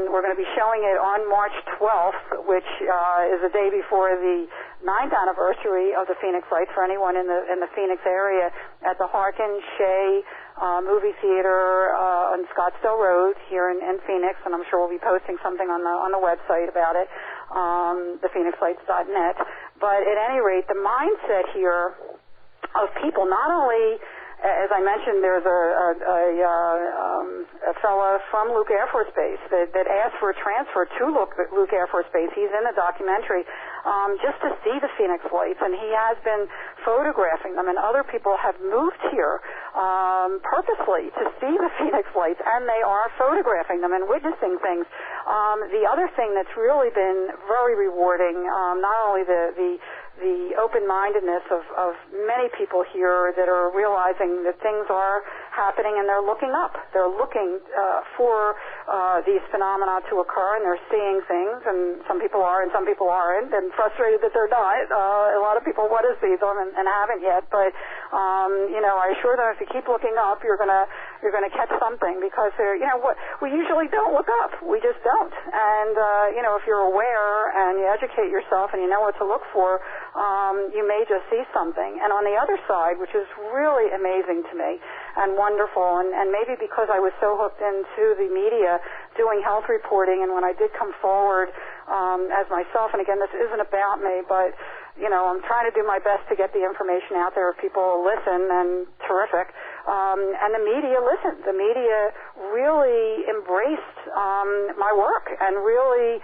we're going to be showing it on March 12th, which is the day before the 9th anniversary of the Phoenix Lights for anyone in the Phoenix area at the Harkins Shea movie theater on Scottsdale Road here in Phoenix, and I'm sure we'll be posting something on the website about it, thephoenixlights.net. But at any rate, the mindset here of people, not only, as I mentioned, there's a fella from Luke Air Force Base that asked for a transfer to Luke Air Force Base. He's in the documentary just to see the Phoenix Lights, and he has been photographing them, and other people have moved here purposely to see the Phoenix Lights, and they are photographing them and witnessing things. The other thing that's really been very rewarding, not only the open-mindedness of many people here that are realizing that things are happening and they're looking up. They're looking for these phenomena to occur, and they're seeing things, and some people are and some people aren't, and frustrated that they're not. A lot of people want to see them and haven't yet, but I assure them if you keep looking up, you're gonna catch something, because we usually don't look up. We just don't. And if you're aware and you educate yourself and you know what to look for, you may just see something. And on the other side, which is really amazing to me and wonderful, and maybe because I was so hooked into the media doing health reporting, and when I did come forward as myself, and again, this isn't about me, but I'm trying to do my best to get the information out there if people listen, and terrific. And the media listened. The media really embraced my work and really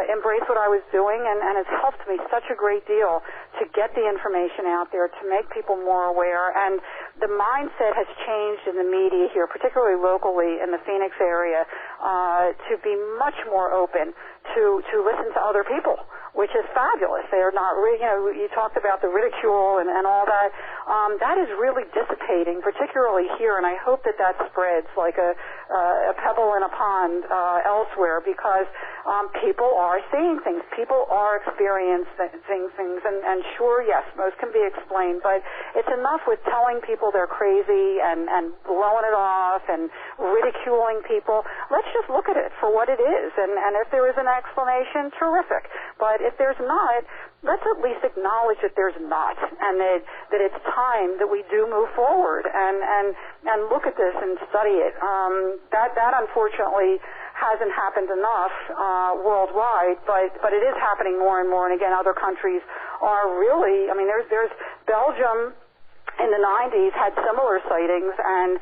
embraced what I was doing, and it's helped me such a great deal to get the information out there, to make people more aware. And the mindset has changed in the media here, particularly locally in the Phoenix area, to be much more open to listen to other people, which is fabulous. They are not, you talked about the ridicule and all that. that is really dissipating, particularly here, and I hope that spreads like a pebble in a pond elsewhere, because people are seeing things. People are experiencing things, and sure, yes, most can be explained, but it's enough with telling people they're crazy and blowing it off and ridiculing people. Let's just look at it for what it is, and if there is an explanation, terrific. But if there's not, let's at least acknowledge that there's not, and that it's time that we do move forward and look at this and study it. That unfortunately hasn't happened enough worldwide, but it is happening more and more. And again, other countries are really, I mean, there's Belgium in the 90s had similar sightings, and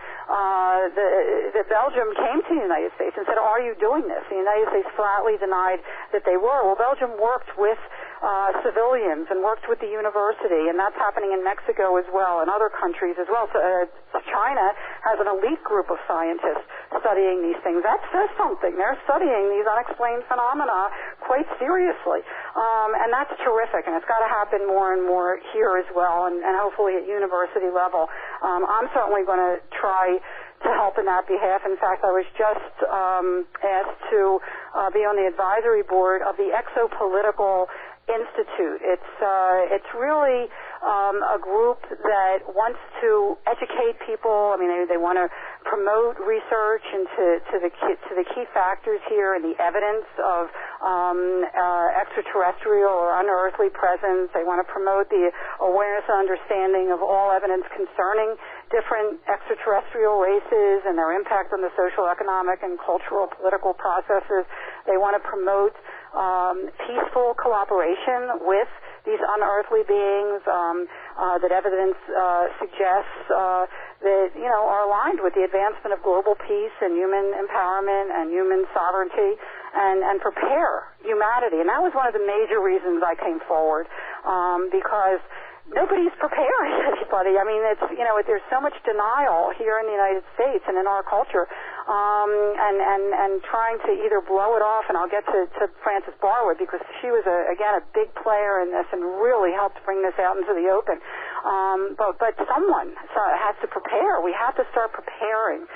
the Belgium came to the United States and said, "Are you doing this?" The United States flatly denied that they were. Well, Belgium worked with civilians and worked with the university, and that's happening in Mexico as well, and other countries as well. So, China has an elite group of scientists studying these things. That says something. They're studying these unexplained phenomena quite seriously, and that's terrific, and it's got to happen more and more here as well, and hopefully at university level. I'm certainly going to try to help in that behalf. In fact, I was just asked to be on the advisory board of the Exopolitical Institute. It's really a group that wants to educate people. I mean, they want to promote research into the key factors here and the evidence of extraterrestrial or unearthly presence. They want to promote the awareness and understanding of all evidence concerning different extraterrestrial races and their impact on the social, economic, and cultural, political processes. They want to promote peaceful cooperation with these unearthly beings that evidence suggests that, are aligned with the advancement of global peace and human empowerment and human sovereignty, and prepare humanity. And that was one of the major reasons I came forward, because nobody's preparing anybody. I mean, there's so much denial here in the United States and in our culture, and trying to either blow it off, and I'll get to Frances Barwood, because she was a big player in this and really helped bring this out into the open. But someone has to prepare. We have to start preparing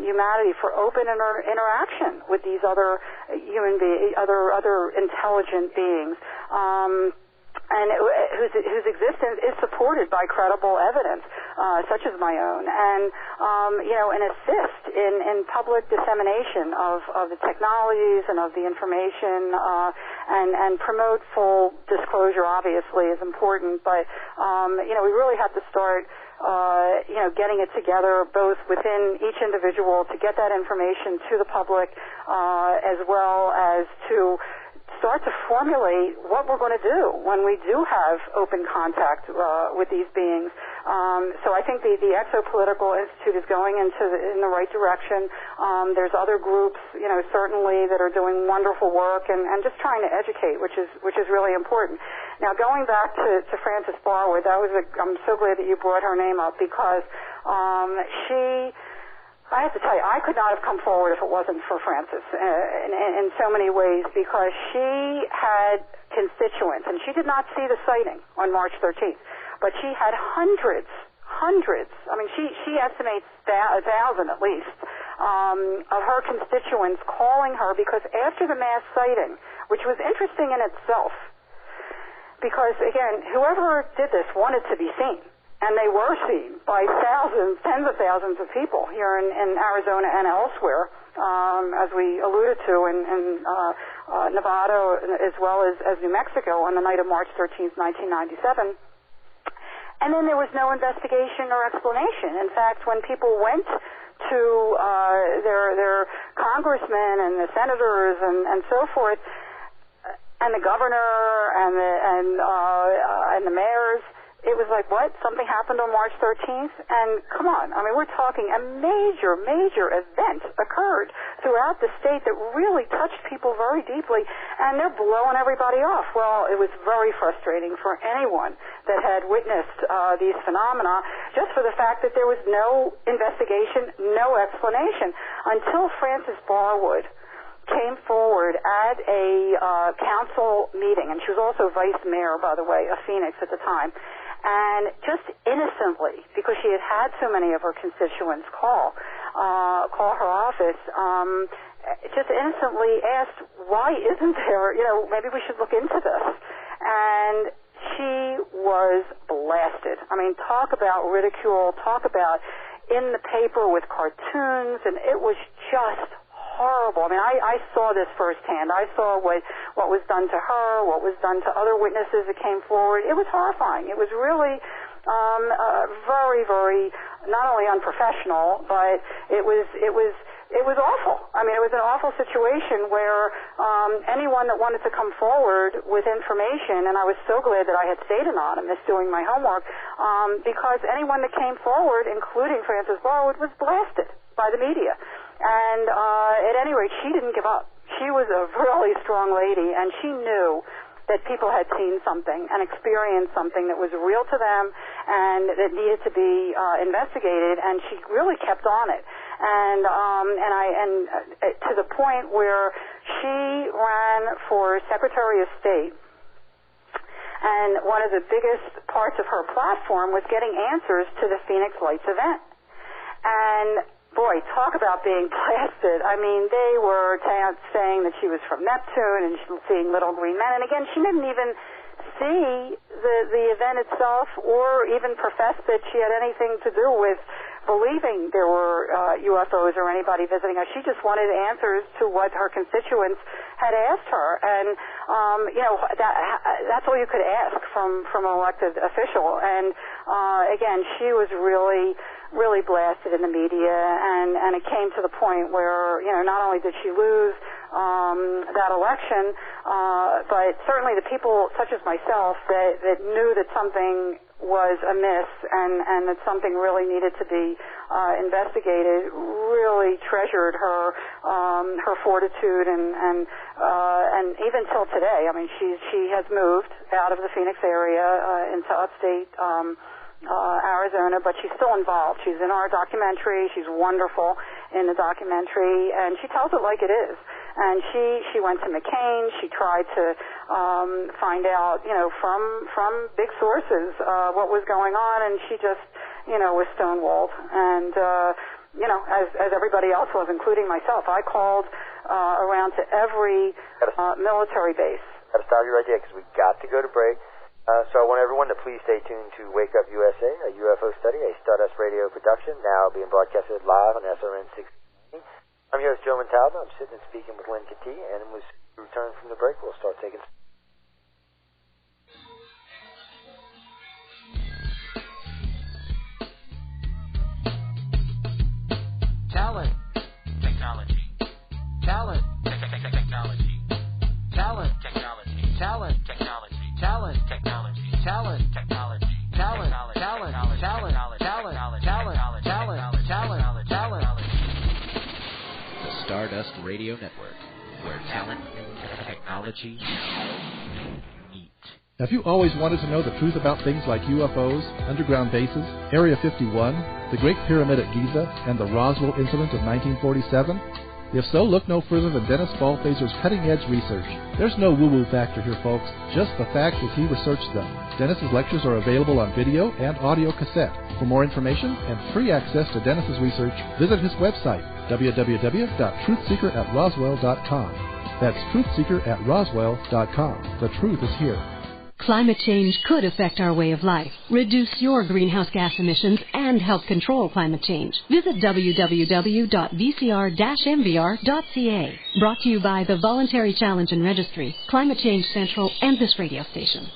humanity for open interaction with these other human beings, other intelligent beings. And whose existence is supported by credible evidence, such as my own, and assist in public dissemination of the technologies and of the information, and promote full disclosure. Obviously, is important, but we really have to start getting it together, both within each individual, to get that information to the public, as well as to start to formulate what we're going to do when we do have open contact with these beings. So I think the Exopolitical Institute is going in the right direction. There's other groups, certainly that are doing wonderful work and just trying to educate, which is really important. Now, going back to Frances Barwood, I'm so glad that you brought her name up, because I have to tell you, I could not have come forward if it wasn't for Frances in so many ways, because she had constituents, and she did not see the sighting on March 13th, but she had hundreds, I mean, she estimates 1,000 at least, of her constituents calling her, because after the mass sighting, which was interesting in itself, because, again, whoever did this wanted to be seen. And they were seen by thousands, tens of thousands of people here in Arizona and elsewhere, as we alluded to in Nevada, as well as New Mexico, on the night of March 13th, 1997. And then there was no investigation or explanation. In fact, when people went to their congressmen and the senators and so forth, and the governor and the mayors, it was like, what? Something happened on March 13th? And come on, I mean, we're talking a major event occurred throughout the state that really touched people very deeply, and they're blowing everybody off. Well, it was very frustrating for anyone that had witnessed these phenomena, just for the fact that there was no investigation, no explanation, until Frances Barwood came forward at a council meeting, and she was also vice mayor, by the way, of Phoenix at the time. and just innocently, because she had had so many of her constituents call her office, just innocently asked, why isn't there, maybe we should look into this. And she was blasted. I mean, talk about ridicule, talk about in the paper with cartoons, and it was just horrible. I mean, I saw this firsthand. I saw what was done to her, what was done to other witnesses that came forward. It was horrifying. It was really very, very not only unprofessional, but it was awful. I mean, it was an awful situation where anyone that wanted to come forward with information, and I was so glad that I had stayed anonymous doing my homework, because anyone that came forward, including Frances Barwood, was blasted by the media. And at any rate, she didn't give up. She was a really strong lady, and she knew that people had seen something and experienced something that was real to them and that needed to be investigated, and she really kept on it. And to the point where she ran for Secretary of State, and one of the biggest parts of her platform was getting answers to the Phoenix Lights event. And boy, talk about being blasted. I mean, they were saying that she was from Neptune and she was seeing little green men. And again, she didn't even see the event itself or even profess that she had anything to do with believing there were UFOs or anybody visiting her. She just wanted answers to what her constituents had asked her. And, that's all you could ask from an elected official. And, again, she was really blasted in the media, and it came to the point where, not only did she lose that election, but certainly the people such as myself that knew that something was amiss and that something really needed to be investigated really treasured her fortitude and even till today. I mean, she has moved out of the Phoenix area into upstate Arizona, but she's still involved. She's in our documentary. She's wonderful in the documentary, and she tells it like it is. And she went to McCain. She tried to find out, from big sources what was going on, and she just, was stonewalled. And as everybody else was, including myself, I called around to every military base. Got to stop you right there because we got to go to break. So I want everyone to please stay tuned to Wake Up USA, a UFO study, a Stardust Radio production, now being broadcasted live on SRN 6. I'm your host, Joe Montaldo. I'm sitting and speaking with Lynne Kitei, and when we return from the break, we'll start taking... Talent. Technology. Talent. Technology. Talent. Technology. Talent. Technology. Talent, technology, talent, technology, talent, talent, talent, talent, talent, talent, talent, talent, talent. The Stardust Radio Network, where talent and technology meet. Have you always wanted to know the truth about things like UFOs, underground bases, Area 51, the Great Pyramid at Giza, and the Roswell incident of 1947? If so, look no further than Dennis Ballfazer's cutting-edge research. There's no woo-woo factor here, folks, just the facts as he researched them. Dennis's lectures are available on video and audio cassette. For more information and free access to Dennis's research, visit his website, www.truthseeker@roswell.com. That's truthseeker@roswell.com. The truth is here. Climate change could affect our way of life. Reduce your greenhouse gas emissions and help control climate change. Visit www.vcr-mvr.ca. Brought to you by the Voluntary Challenge and Registry, Climate Change Central, and this radio station.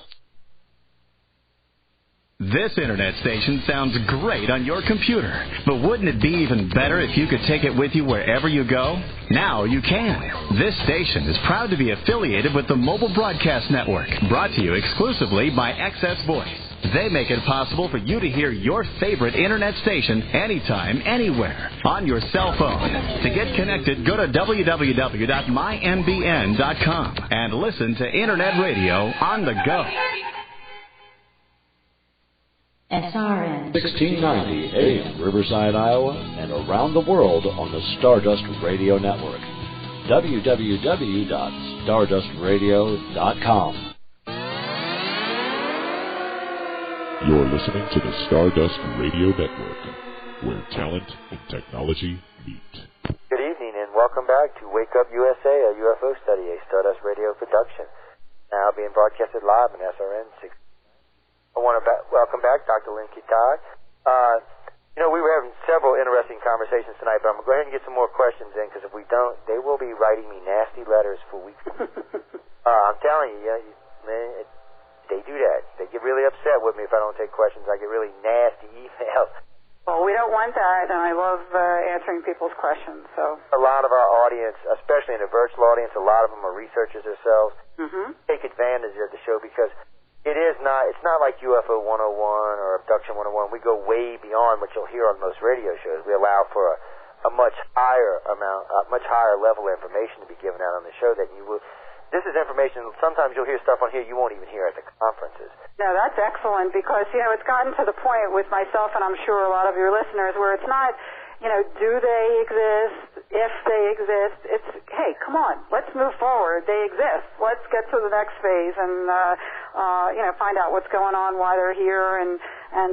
This internet station sounds great on your computer, but wouldn't it be even better if you could take it with you wherever you go? Now you can. This station is proud to be affiliated with the Mobile Broadcast Network, brought to you exclusively by Access Voice. They make it possible for you to hear your favorite internet station anytime, anywhere, on your cell phone. To get connected, go to www.mynbn.com and listen to Internet Radio on the go. SRN 1690 AM, Riverside, Iowa, and around the world on the Stardust Radio Network. www.stardustradio.com. You're listening to the Stardust Radio Network, where talent and technology meet. Good evening and welcome back to Wake Up USA, a UFO study, a Stardust Radio production. Now being broadcasted live on SRN 6. I want to welcome back Dr. Lynne Kitei. We were having several interesting conversations tonight, but I'm going to go ahead and get some more questions in, because if we don't, they will be writing me nasty letters for weeks. I'm telling you, man, they do that. They get really upset with me if I don't take questions. I get really nasty emails. Well, we don't want that, and I love answering people's questions. So a lot of our audience, especially in the virtual audience, a lot of them are researchers themselves. Take advantage of the show, because it's not like UFO 101 or Abduction 101. We go way beyond what you'll hear on most radio shows. We allow for a much higher level of information to be given out on the show that you will. This is information, sometimes you'll hear stuff on here you won't even hear at the conferences. No, that's excellent, because, it's gotten to the point with myself, and I'm sure a lot of your listeners, where it's not, do they exist, if they exist. It's, hey, come on, let's move forward. They exist. Let's get to the next phase and, find out what's going on, why they're here, and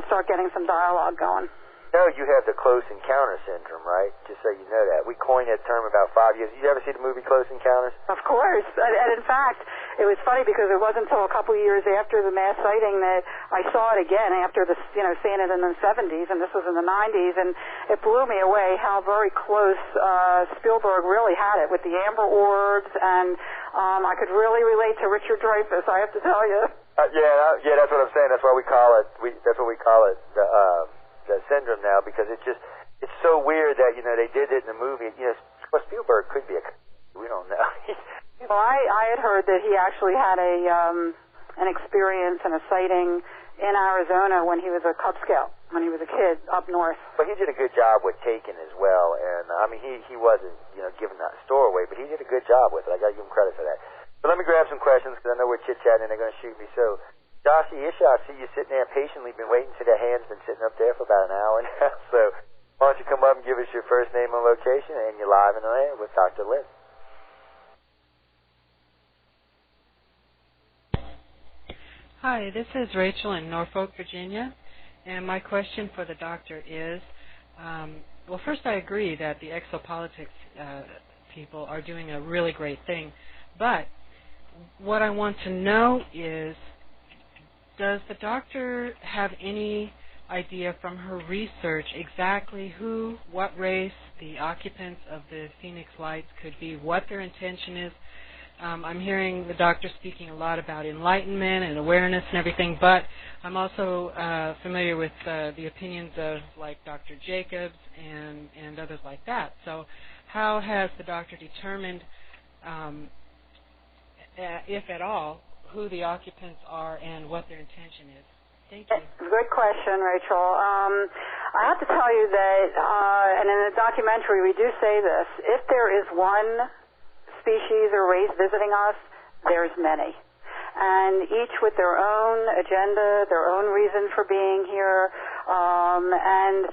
start getting some dialogue going. You have the close encounter syndrome, right? Just so you know that. We coined that term about 5 years. Did you ever see the movie Close Encounters? Of course. And in fact, it was funny because it wasn't until a couple of years after the mass sighting that I saw it again after seeing it in the 70s, and this was in the 90s, and it blew me away how very close Spielberg really had it with the amber orbs, and I could really relate to Richard Dreyfuss, I have to tell you. Yeah, that's what I'm saying. That's why we call it. That's what we call it. The syndrome now, because it's so weird that they did it in the movie. Spielberg could be we don't know. Well, I had heard that he actually had an experience and a sighting in Arizona when he was a Cub Scout, when he was a kid up north. But he did a good job with Taken as well, and I mean he wasn't giving that store away, but he did a good job with it. I got to give him credit for that. But let me grab some questions, because I know we're chit chatting and they're going to shoot me. So. Joshie Isha, I see you sitting there patiently, been waiting till the hand's been sitting up there for about an hour now. So why don't you come up and give us your first name and location, and you're live in the air with Dr. Lynne. Hi, this is Rachel in Norfolk, Virginia, and my question for the doctor is, well, first I agree that the exopolitics people are doing a really great thing, but what I want to know is, does the doctor have any idea from her research exactly what race the occupants of the Phoenix Lights could be, what their intention is? I'm hearing the doctor speaking a lot about enlightenment and awareness and everything, but I'm also familiar with the opinions of like Dr. Jacobs and others like that. So how has the doctor determined, if at all, who the occupants are and what their intention is? Thank you. Good question, Rachel. I have to tell you that, and in the documentary we do say this, if there is one species or race visiting us, there's many. And each with their own agenda, their own reason for being here, and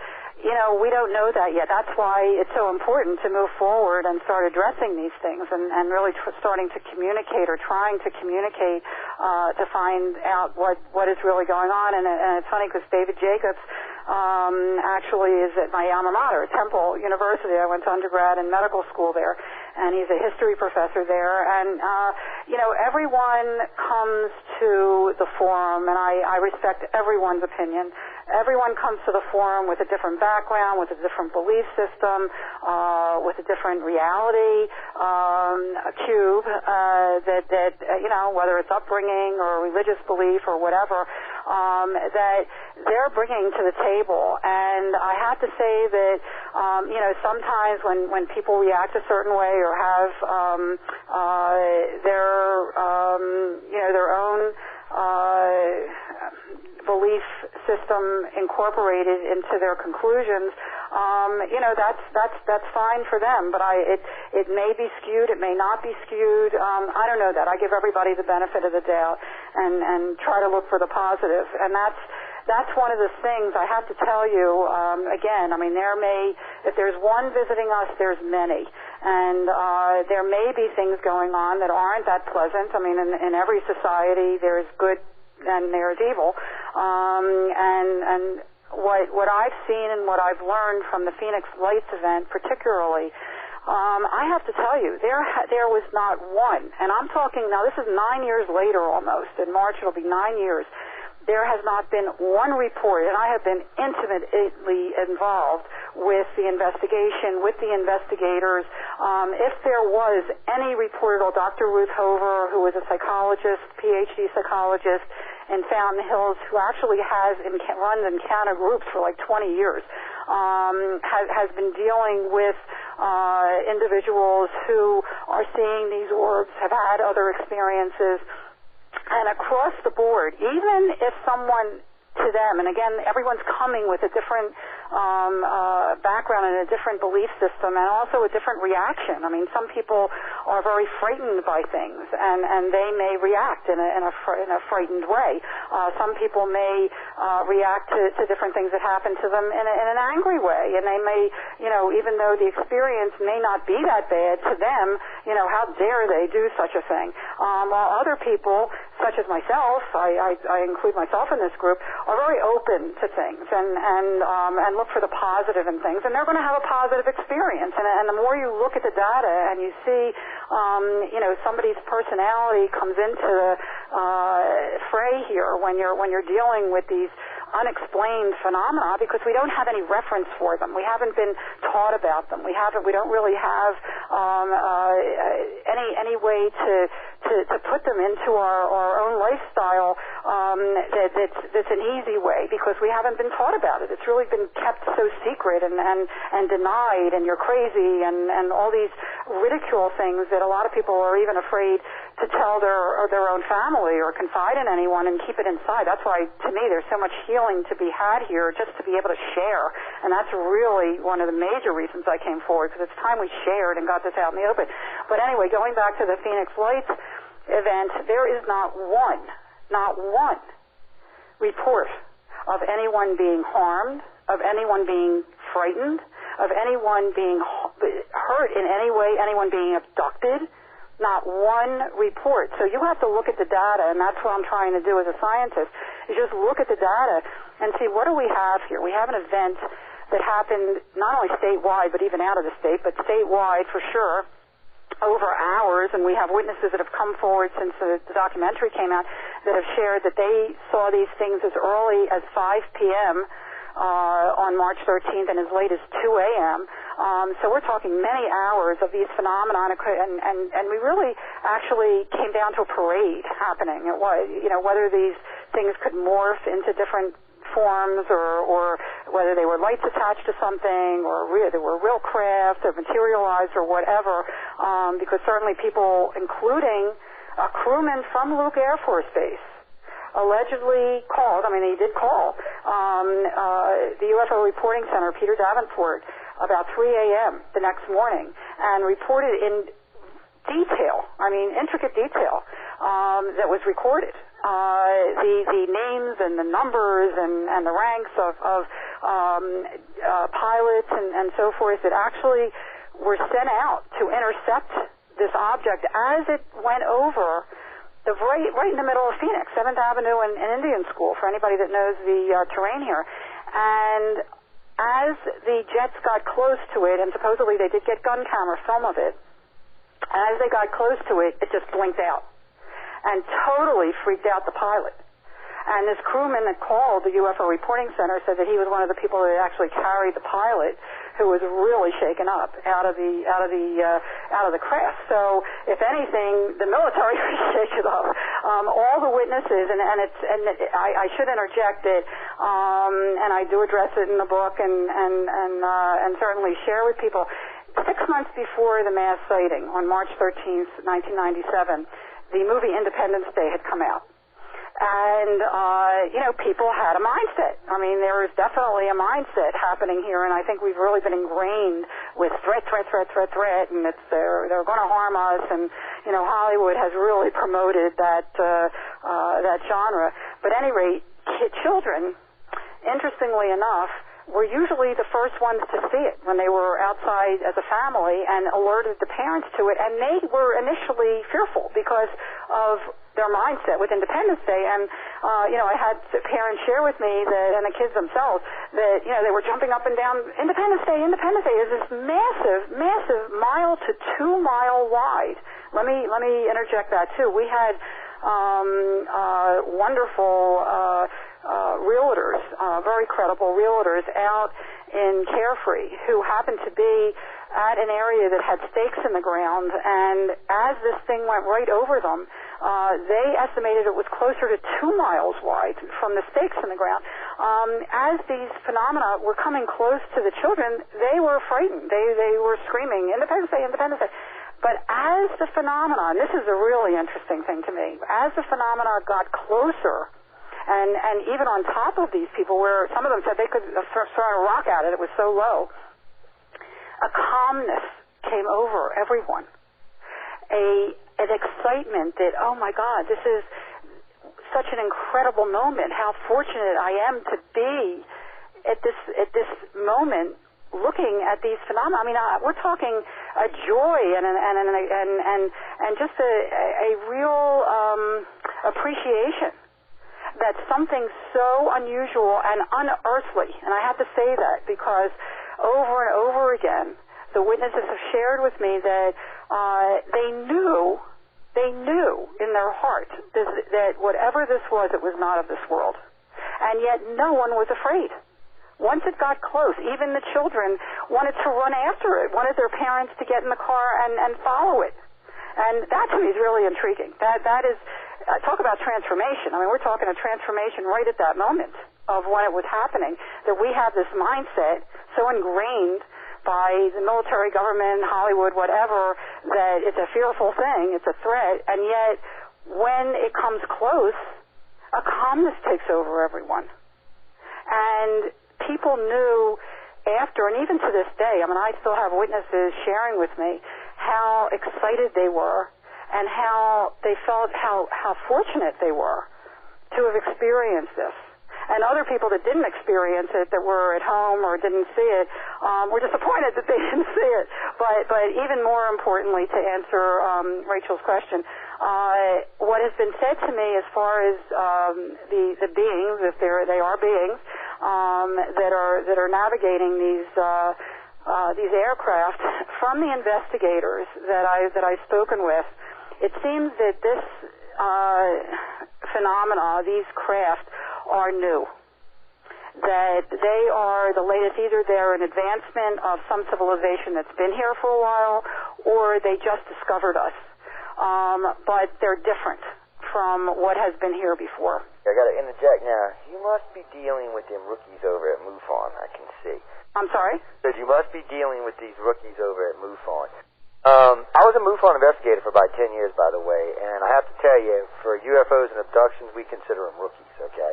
we don't know that yet. That's why it's so important to move forward and start addressing these things and really starting to communicate or trying to communicate to find out what is really going on. And it's funny because David Jacobs actually is at my alma mater, Temple University. I went to undergrad and medical school there, and he's a history professor there. And, everyone comes to the forum, and I respect everyone's opinion. Everyone comes to the forum with a different background, with a different belief system, with a different reality cube that whether it's upbringing or religious belief or whatever, that they're bringing to the table. And I have to say that sometimes when people react a certain way or have their own belief system incorporated into their conclusions, that's fine for them. But it may be skewed, it may not be skewed. I don't know that. I give everybody the benefit of the doubt and try to look for the positive. And that's one of the things I have to tell you. Again, I mean, if there's one visiting us, there's many. And there may be things going on that aren't that pleasant. I mean, in every society, there's good there's evil. And what I've seen and what I've learned from the Phoenix Lights event particularly, I have to tell you, there was not one, and I'm talking now, this is 9 years later almost. In March it'll be 9 years. There has not been one report, and I have been intimately involved with the investigation, with the investigators. If there was any report at all, Dr. Ruth Hover, who is a psychologist, PhD psychologist in Fountain Hills, who actually runs encounter groups for like 20 years, has been dealing with individuals who are seeing these orbs, have had other experiences. And across the board, even if someone to them, and again, everyone's coming with a different background and a different belief system and also a different reaction. I mean, some people are very frightened by things, and they may react in a frightened way. Some people may react to different things that happen to them in an angry way, and they may, even though the experience may not be that bad to them, how dare they do such a thing? While other people, such as myself, I include myself in this group, are very open to things and look for the positive in things, and they're going to have a positive experience. And the more you look at the data and you see, somebody's personality comes into the fray here when you're dealing with these unexplained phenomena, because we don't have any reference for them. We haven't been taught about them. We don't really have any way to put them into our own lifestyle that's an easy way, because we haven't been taught about it. It's really been kept so secret and denied, and you're crazy and all these ridicule things that a lot of people are even afraid to tell their own family or confide in anyone and keep it inside. That's why, to me, there's so much healing to be had here, just to be able to share. And that's really one of the major reasons I came forward, because it's time we shared and got this out in the open. But anyway, going back to the Phoenix Lights event, there is not one report of anyone being harmed, of anyone being frightened, of anyone being hurt in any way, anyone being abducted. Not one report. So you have to look at the data, and that's what I'm trying to do as a scientist, is just look at the data and see, what do we have here? We have an event that happened not only statewide, but even out of the state, but statewide for sure, over hours, and we have witnesses that have come forward since the documentary came out that have shared that they saw these things as early as 5 p.m., on March 13th and as late as 2 a.m. So we're talking many hours of these phenomena, and we really actually came down to a parade happening. It was, whether these things could morph into different forms or whether they were lights attached to something or they were real craft or materialized or whatever, because certainly people, including a crewman from Luke Air Force Base, allegedly called, he did call, the UFO Reporting Center, Peter Davenport, about 3 a.m. the next morning, and reported in detail, intricate detail, that was recorded. The names and the numbers and the ranks of pilots and so forth that actually were sent out to intercept this object as it went over right in the middle of Phoenix, 7th Avenue and Indian School, for anybody that knows the terrain here. And as the jets got close to it, and supposedly they did get gun camera film of it, as they got close to it, it just blinked out and totally freaked out the pilot. And this crewman that called the UFO Reporting Center said that he was one of the people that actually carried the pilot, who was really shaken up out of the craft. So, if anything, the military was shaken up. All the witnesses, and I should interject it, and I do address it in the book, and certainly share with people. 6 months before the mass sighting on March 13th, 1997, the movie Independence Day had come out. And, people had a mindset. There is definitely a mindset happening here, and I think we've really been ingrained with threat, and they're going to harm us, and, Hollywood has really promoted that genre. But at any rate, children, interestingly enough, were usually the first ones to see it when they were outside as a family and alerted the parents to it, and they were initially fearful because of their mindset with Independence Day. And, I had parents share with me that, and the kids themselves, that, they were jumping up and down, Independence Day is this massive, massive mile to 2 mile wide. Let me interject that too. We had, wonderful, realtors, very credible realtors out in Carefree who happened to be at an area that had stakes in the ground, and as this thing went right over them, they estimated it was closer to 2 miles wide from the stakes in the ground. As these phenomena were coming close to the children, they were frightened. They were screaming, Independence Day, Independence Day. But as the phenomena, and this is a really interesting thing to me, as the phenomena got closer, and even on top of these people, where some of them said they could have thrown a rock at it, it was so low, a calmness came over everyone. An excitement that, oh my God, this is such an incredible moment. How fortunate I am to be at this moment looking at these phenomena. I mean, we're talking a joy and just a real appreciation that something so unusual and unearthly, and I have to say that because over and over again, the witnesses have shared with me that they knew in their heart that whatever this was, it was not of this world. And yet no one was afraid. Once it got close, even the children wanted to run after it, wanted their parents to get in the car and follow it. And that to me is really intriguing. That is, talk about transformation. I mean, we're talking a transformation right at that moment of when it was happening, that we have this mindset so ingrained by the military, government, Hollywood, whatever, that it's a fearful thing, it's a threat, and yet when it comes close, a calmness takes over everyone. And people knew after, and even to this day, I mean, I still have witnesses sharing with me how excited they were and how they felt how fortunate they were to have experienced this. And other people that didn't experience it, that were at home or didn't see it, were disappointed that they didn't see it. But even more importantly, to answer Rachel's question, what has been said to me as far as the beings, if they are beings, that are navigating these aircraft, from the investigators that I've spoken with, it seems that this phenomena, these craft, are new. That they are the latest, either they're an advancement of some civilization that's been here for a while, or they just discovered us. But they're different from what has been here before. I got to interject now. You must be dealing with them rookies over at MUFON, I can see. I'm sorry? Because you must be dealing with these rookies over at MUFON. I was a MUFON investigator for about 10 years, by the way, and I have to tell you, for UFOs and abductions, we consider them rookies, okay?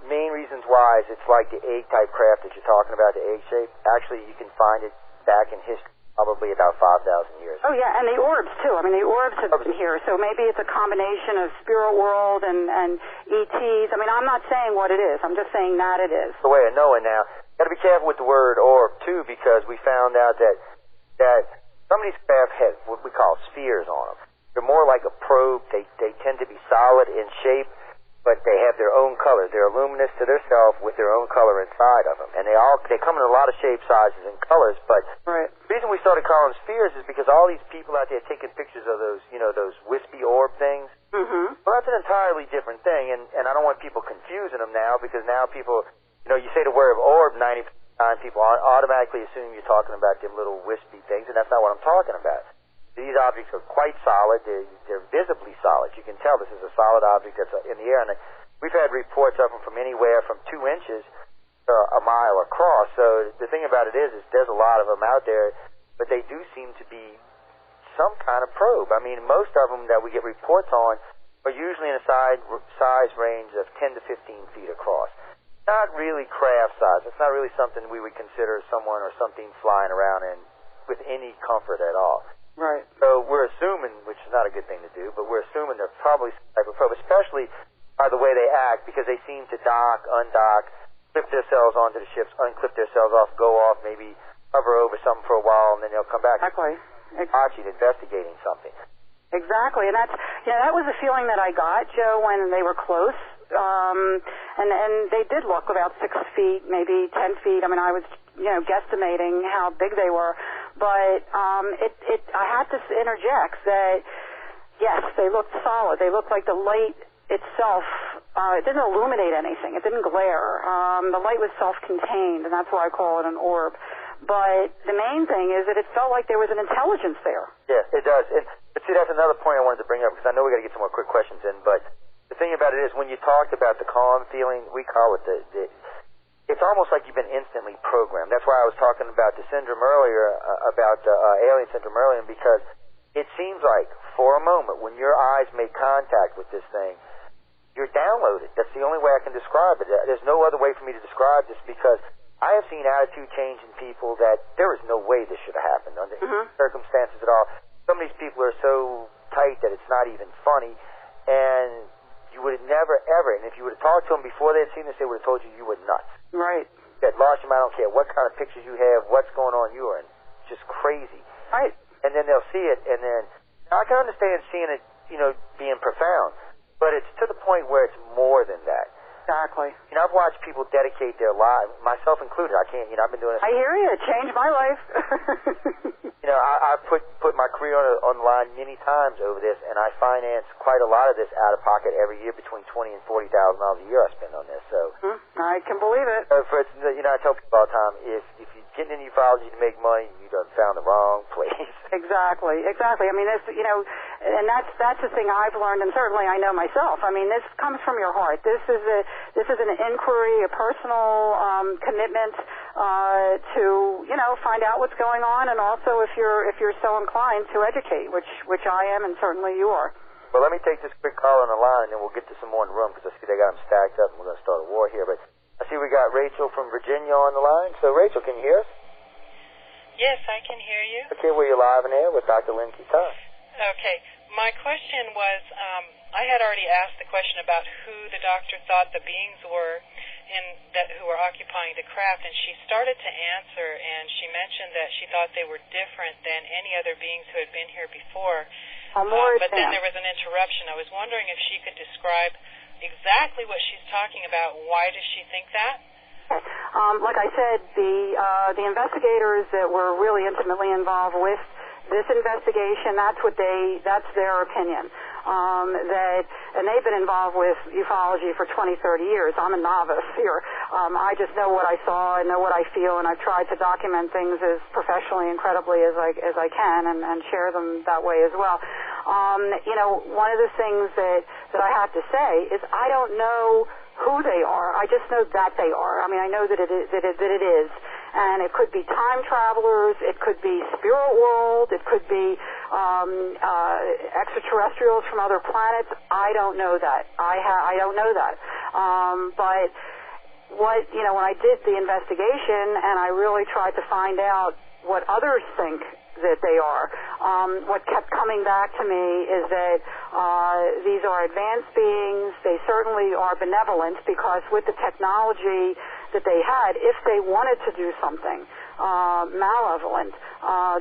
Main reasons why is it's like the egg-type craft that you're talking about, the egg shape. Actually, you can find it back in history, probably about 5,000 years. Oh, yeah, and the orbs, too. I mean, the orbs have been here, so maybe it's a combination of spirit world and ETs. I mean, I'm not saying what it is. I'm just saying that it is. The way I know it now, got to be careful with the word orb, too, because we found out that some of these craft have what we call spheres on them. They're more like a probe. They tend to be solid in shape, but they have their own color. They're luminous to themselves with their own color inside of them. And they come in a lot of shapes, sizes, and colors. But right. The reason we started calling them spheres is because all these people out there taking pictures of those, those wispy orb things. Mm-hmm. Well, that's an entirely different thing. And I don't want people confusing them now, because now people, you say the word orb, 90% of the time people automatically assume you're talking about them little wispy things, and that's not what I'm talking about. These objects are quite solid. They're visibly solid. You can tell this is a solid object that's in the air. And we've had reports of them from anywhere from 2 inches to a mile across. So the thing about it is there's a lot of them out there, but they do seem to be some kind of probe. I mean, most of them that we get reports on are usually in a size range of 10 to 15 feet across. Not really craft size. It's not really something we would consider someone or something flying around in with any comfort at all. Right. So we're assuming, which is not a good thing to do, but we're assuming they're probably some type of probe, especially by the way they act, because they seem to dock, undock, clip themselves onto the ships, unclip themselves off, go off, maybe hover over something for a while, and then they'll come back. Exactly. Watching, investigating something. Exactly, and that was the feeling that I got, Joe, when they were close. And they did look about 6 feet, maybe 10 feet. I mean, I was, guesstimating how big they were. But I had to interject that, yes, they looked solid. They looked like the light itself, it didn't illuminate anything. It didn't glare. The light was self-contained, and that's why I call it an orb. But the main thing is that it felt like there was an intelligence there. Yeah, it does. But see, that's another point I wanted to bring up, because I know we got to get some more quick questions in, but the thing about it is, when you talked about the calm feeling, we call it it's almost like you've been instantly programmed. That's why I was talking about the syndrome earlier, about alien syndrome earlier, because it seems like, for a moment, when your eyes make contact with this thing, you're downloaded. That's the only way I can describe it. There's no other way for me to describe this, because I have seen attitude change in people that there is no way this should have happened under any circumstances at all. Some of these people are so tight that it's not even funny, and you would have never, ever, and if you would have talked to them before they had seen this, they would have told you were nuts. Right. That lost them, I don't care what kind of pictures you have, what's going on, you are just crazy. Right. And then they'll see it, and then, now I can understand seeing it, being profound, but it's to the point where it's more than that. Exactly. I've watched people dedicate their lives, myself included. I can't, I've been doing this. I hear you. It changed my life. I've put my career on the line many times over this, and I finance quite a lot of this out of pocket every year, between $20,000 and $40,000 a year I spend on this. So I can believe it. I tell people all the time, if you're getting into ufology to make money, you done found the wrong place. Exactly. I mean, this, and that's the thing I've learned, and certainly I know myself. I mean, this comes from your heart. This is an inquiry, a personal commitment to find out what's going on, and also if you're so inclined to educate, which I am, and certainly you are. Well, let me take this quick call on the line, and then we'll get to some more in the room, because I see they got them stacked up, and we're going to start a war here. But I see we got Rachel from Virginia on the line. So, Rachel, can you hear us? Yes, I can hear you. Okay, well, you're live and air with Dr. Lynne Kitei. Okay. My question was, I had already asked the question about who the doctor thought the beings were who were occupying the craft, and she started to answer, and she mentioned that she thought they were different than any other beings who had been here before. But then there was an interruption. I was wondering if she could describe exactly what she's talking about. Why does she think that? Like I said, the investigators that were really intimately involved with this investigation, that's their opinion. And they've been involved with ufology for 20, 30 years. I'm a novice here. I just know what I saw and know what I feel, and I've tried to document things as professionally and credibly as I can, and share them that way as well. One of the things that I have to say is I don't know who they are. I just know that they are. I mean, I know that it is. And it could be time travelers. It could be spirit world. It could be extraterrestrials from other planets. I don't know that. I don't know that. But when I did the investigation and I really tried to find out what others think that they are, what kept coming back to me is that these are advanced beings. They certainly are benevolent, because with the technology that they had, if they wanted to do something malevolent,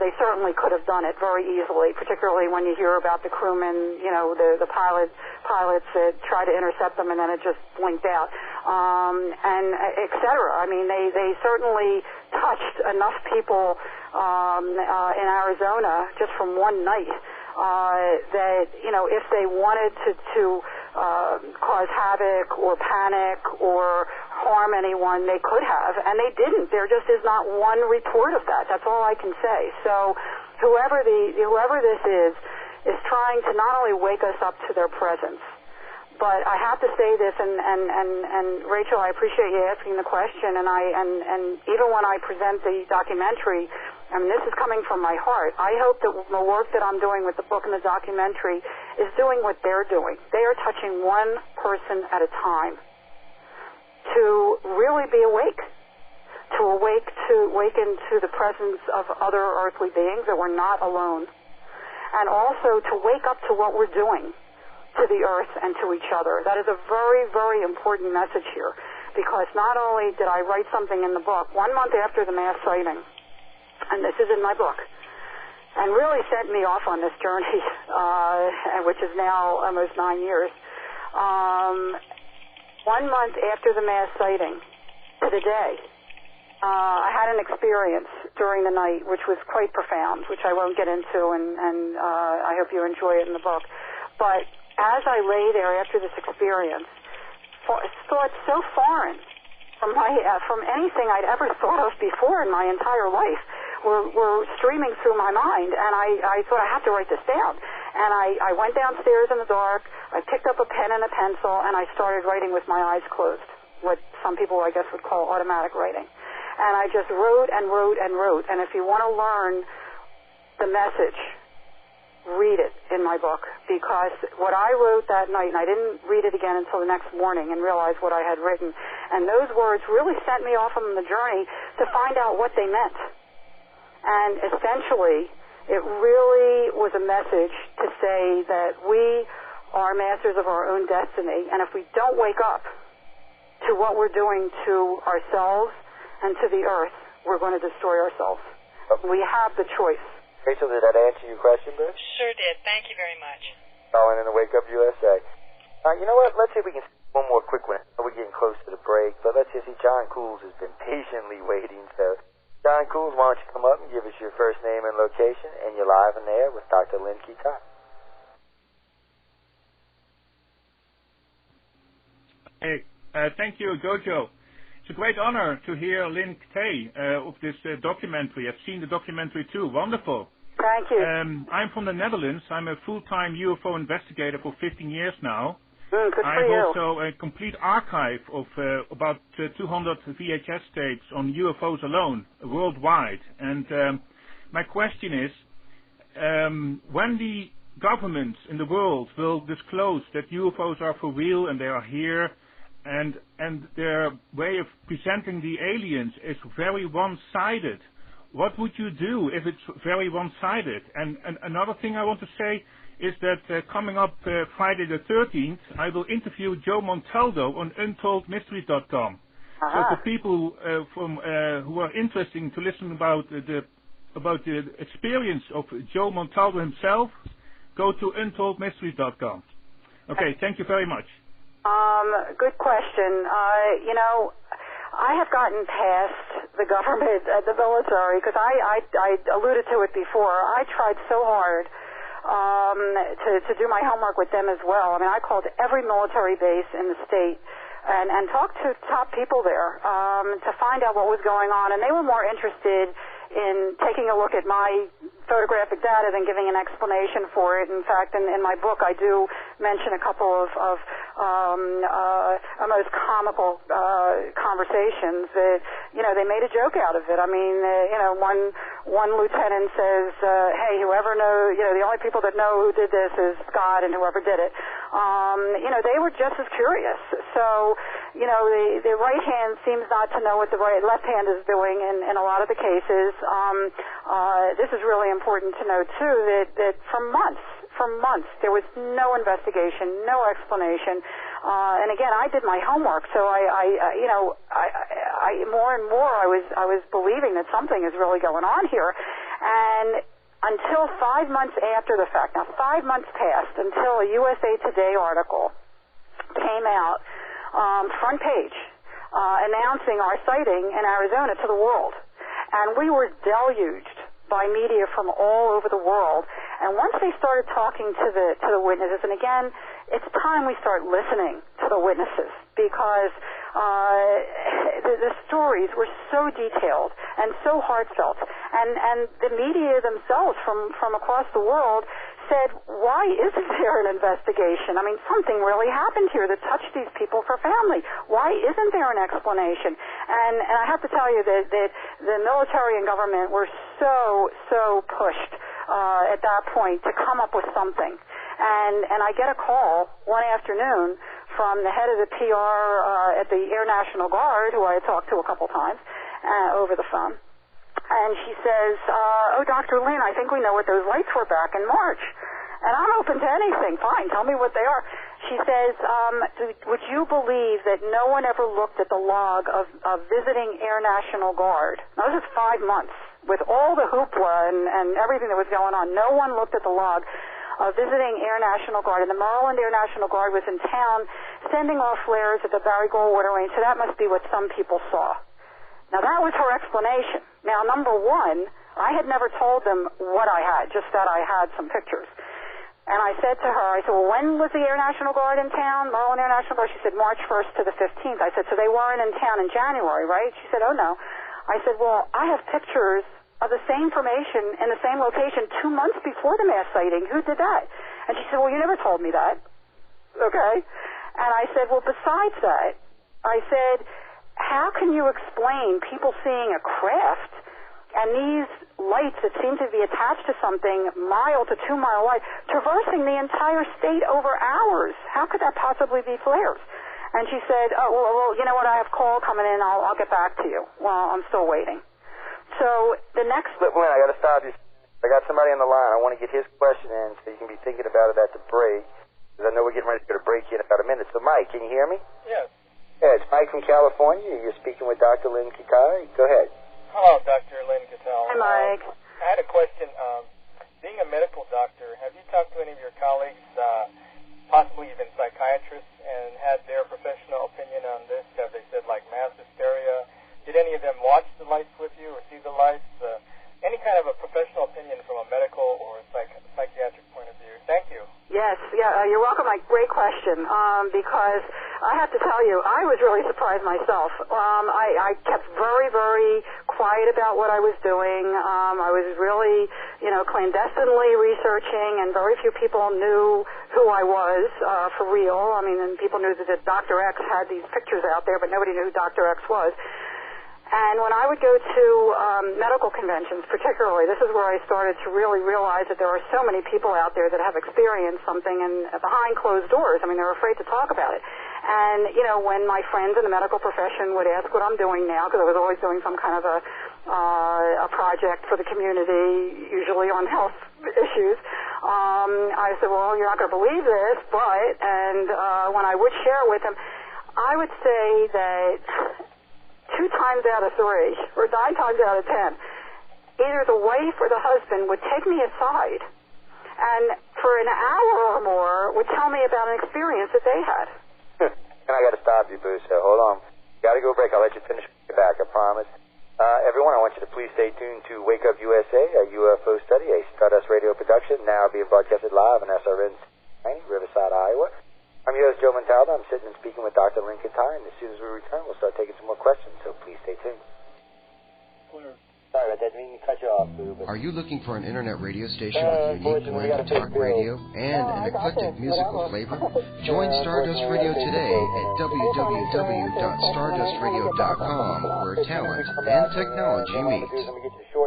they certainly could have done it very easily, particularly when you hear about the crewmen, the pilots that try to intercept them and then it just blinked out, and et cetera. I mean, they certainly touched enough people in Arizona just from one night that, if they wanted to cause havoc or panic or harm anyone, they could have, and they didn't. There just is not one report of that. That's all I can say. So whoever this is trying to not only wake us up to their presence, but I have to say this, and Rachel, I appreciate you asking the question, and even when I present the documentary, I mean, this is coming from my heart. I hope that the work that I'm doing with the book and the documentary is doing what they're doing. They are touching one person at a time to really be awake, to awaken to the presence of other earthly beings, that we're not alone, and also to wake up to what we're doing to the earth and to each other. That is a very, very important message here, because not only did I write something in the book 1 month after the mass sighting, and this is in my book, and really sent me off on this journey, which is now almost 9 years. 1 month after the mass sighting, to the day, I had an experience during the night which was quite profound, which I won't get into, and I hope you enjoy it in the book. But as I lay there after this experience, thoughts so foreign from anything I'd ever thought of before in my entire life were streaming through my mind, and I thought I have to write this down. And I went downstairs in the dark, I picked up a pen and a pencil, and I started writing with my eyes closed, what some people, I guess, would call automatic writing. And I just wrote and wrote and wrote, and if you want to learn the message, read it in my book, because what I wrote that night, and I didn't read it again until the next morning and realize what I had written, and those words really sent me off on the journey to find out what they meant. And essentially, it really was a message to say that we are masters of our own destiny, and if we don't wake up to what we're doing to ourselves and to the earth, we're going to destroy ourselves. We have the choice. Rachel, did that answer your question, Bruce? Sure did. Thank you very much. Calling in to Wake Up USA. You know what? Let's see if we can one more quick one. We're getting close to the break, but let's just see. John Cools has been patiently waiting, so John Cools, why don't you come up and give us your first name and location, and you're live in there with Dr. Lynne Kitei. Hey, thank you, Jojo. It's a great honor to hear Lynne Kitei of this documentary. I've seen the documentary too. Wonderful. Thank you. I'm from the Netherlands. I'm a full-time UFO investigator for 15 years now. Good for I have you. also a complete archive of about 200 VHS tapes on UFOs alone, worldwide. And my question is, when the governments in the world will disclose that UFOs are for real and they are here, and their way of presenting the aliens is very one-sided, what would you do if it's very one-sided? And another thing I want to say is that coming up Friday the 13th, I will interview Joe Montaldo on UntoldMysteries.com. So for people who are interested to listen about the experience of Joe Montaldo himself, go to UntoldMysteries.com. Okay, thank you very much. Good question. I have gotten past the government, the military, because I alluded to it before. I tried so hard to do my homework with them as well. I mean, I called every military base in the state and talked to top people there to find out what was going on, and they were more interested in taking a look at my photographic data than giving an explanation for it. In fact, in my book, I do mention a couple of most comical conversations that, they made a joke out of it. I mean, one lieutenant says, hey, whoever knows, the only people that know who did this is God and whoever did it. They were just as curious. So, the right hand seems not to know what the left hand is doing in a lot of the cases. This is really important to know, too, that for months, there was no investigation, no explanation. And again, I did my homework, so I more and more I was believing that something is really going on here. And until 5 months after the fact, now 5 months passed until a USA Today article came out, front page, announcing our sighting in Arizona to the world. And we were deluged by media from all over the world. And once they started talking to the witnesses, and again, it's time we start listening to the witnesses, because the stories were so detailed and so heartfelt. And the media themselves from across the world said, why isn't there an investigation? I mean, something really happened here that touched these people profoundly. Why isn't there an explanation? And I have to tell you that the military and government were so pushed at that point to come up with something. And I get a call one afternoon from the head of the PR at the Air National Guard, who I had talked to a couple times over the phone. And she says, oh, Dr. Lynne, I think we know what those lights were back in March. And I'm open to anything. Fine, tell me what they are. She says, would you believe that no one ever looked at the log of visiting Air National Guard? Now, this is 5 months. With all the hoopla and everything that was going on, no one looked at the log of visiting Air National Guard. And the Maryland Air National Guard was in town sending off flares at the Barry Goldwater Range, so that must be what some people saw. Now, that was her explanation. Now, number one, I had never told them what I had, just that I had some pictures. And I said to her, I said, well, when was the Air National Guard in town, Maryland Air National Guard? She said, March 1st to the 15th. I said, so they weren't in town in January, right? She said, oh, no. I said, well, I have pictures of the same formation in the same location 2 months before the mass sighting. Who did that? And she said, well, you never told me that. Okay. And I said, well, besides that, I said, how can you explain people seeing a craft and these lights that seem to be attached to something, mile to 2 mile wide, traversing the entire state over hours? How could that possibly be flares? And she said, oh, well, you know what, I have a call coming in, I'll get back to you. Well, I'm still waiting. So the next... Lynne, I got to stop you. I got somebody on the line. I want to get his question in so you can be thinking about it at the break, because I know we're getting ready to go to break in about a minute. So, Mike, can you hear me? Yes. Yeah, it's Mike from California. You're speaking with Dr. Lynne Kitei. Go ahead. Hello, Dr. Lynne Kitei. Hi, Mike. I had a question. Being a medical doctor, have you talked to any of your colleagues, possibly even psychiatrists, and had their professional opinion on this? Have they said, like, mass hysteria? Did any of them watch the lights with you or see the lights? Any kind of a professional opinion from a medical or psychiatric point of view? Thank you. Yes, you're welcome, Mike. Great question, because I have to tell you, I was really surprised myself. I kept very, very quiet about what I was doing. I was really, clandestinely researching, and very few people knew who I was for real. I mean, and people knew that Dr. X had these pictures out there, but nobody knew who Dr. X was. And when I would go to medical conventions, particularly, this is where I started to really realize that there are so many people out there that have experienced something behind closed doors. I mean, they're afraid to talk about it. And, when my friends in the medical profession would ask what I'm doing now, because I was always doing some kind of a project for the community, usually on health issues, I said, well, you're not going to believe this, but, and when I would share with them, I would say that 2 times out of 3, or 9 times out of 10, either the wife or the husband would take me aside and for an hour or more would tell me about an experience that they had. And I got to stop you, Boo, so hold on. Got to go break. I'll let you finish back, I promise. Everyone, I want you to please stay tuned to Wake Up USA, a UFO study, a Stardust Radio production, now being broadcasted live on SRN Riverside, Iowa. I'm your host, Joe Montaldo. I'm sitting and speaking with Dr. Lynne Kitei, and as soon as we return, we'll start taking some more questions, so please stay tuned. Sorry about that. I didn't mean to cut you off, Boo. Are you looking for an internet radio station with a unique blend of talk radio and an eclectic musical flavor? Join Stardust Radio today at www.stardustradio.com, where talent and technology meet.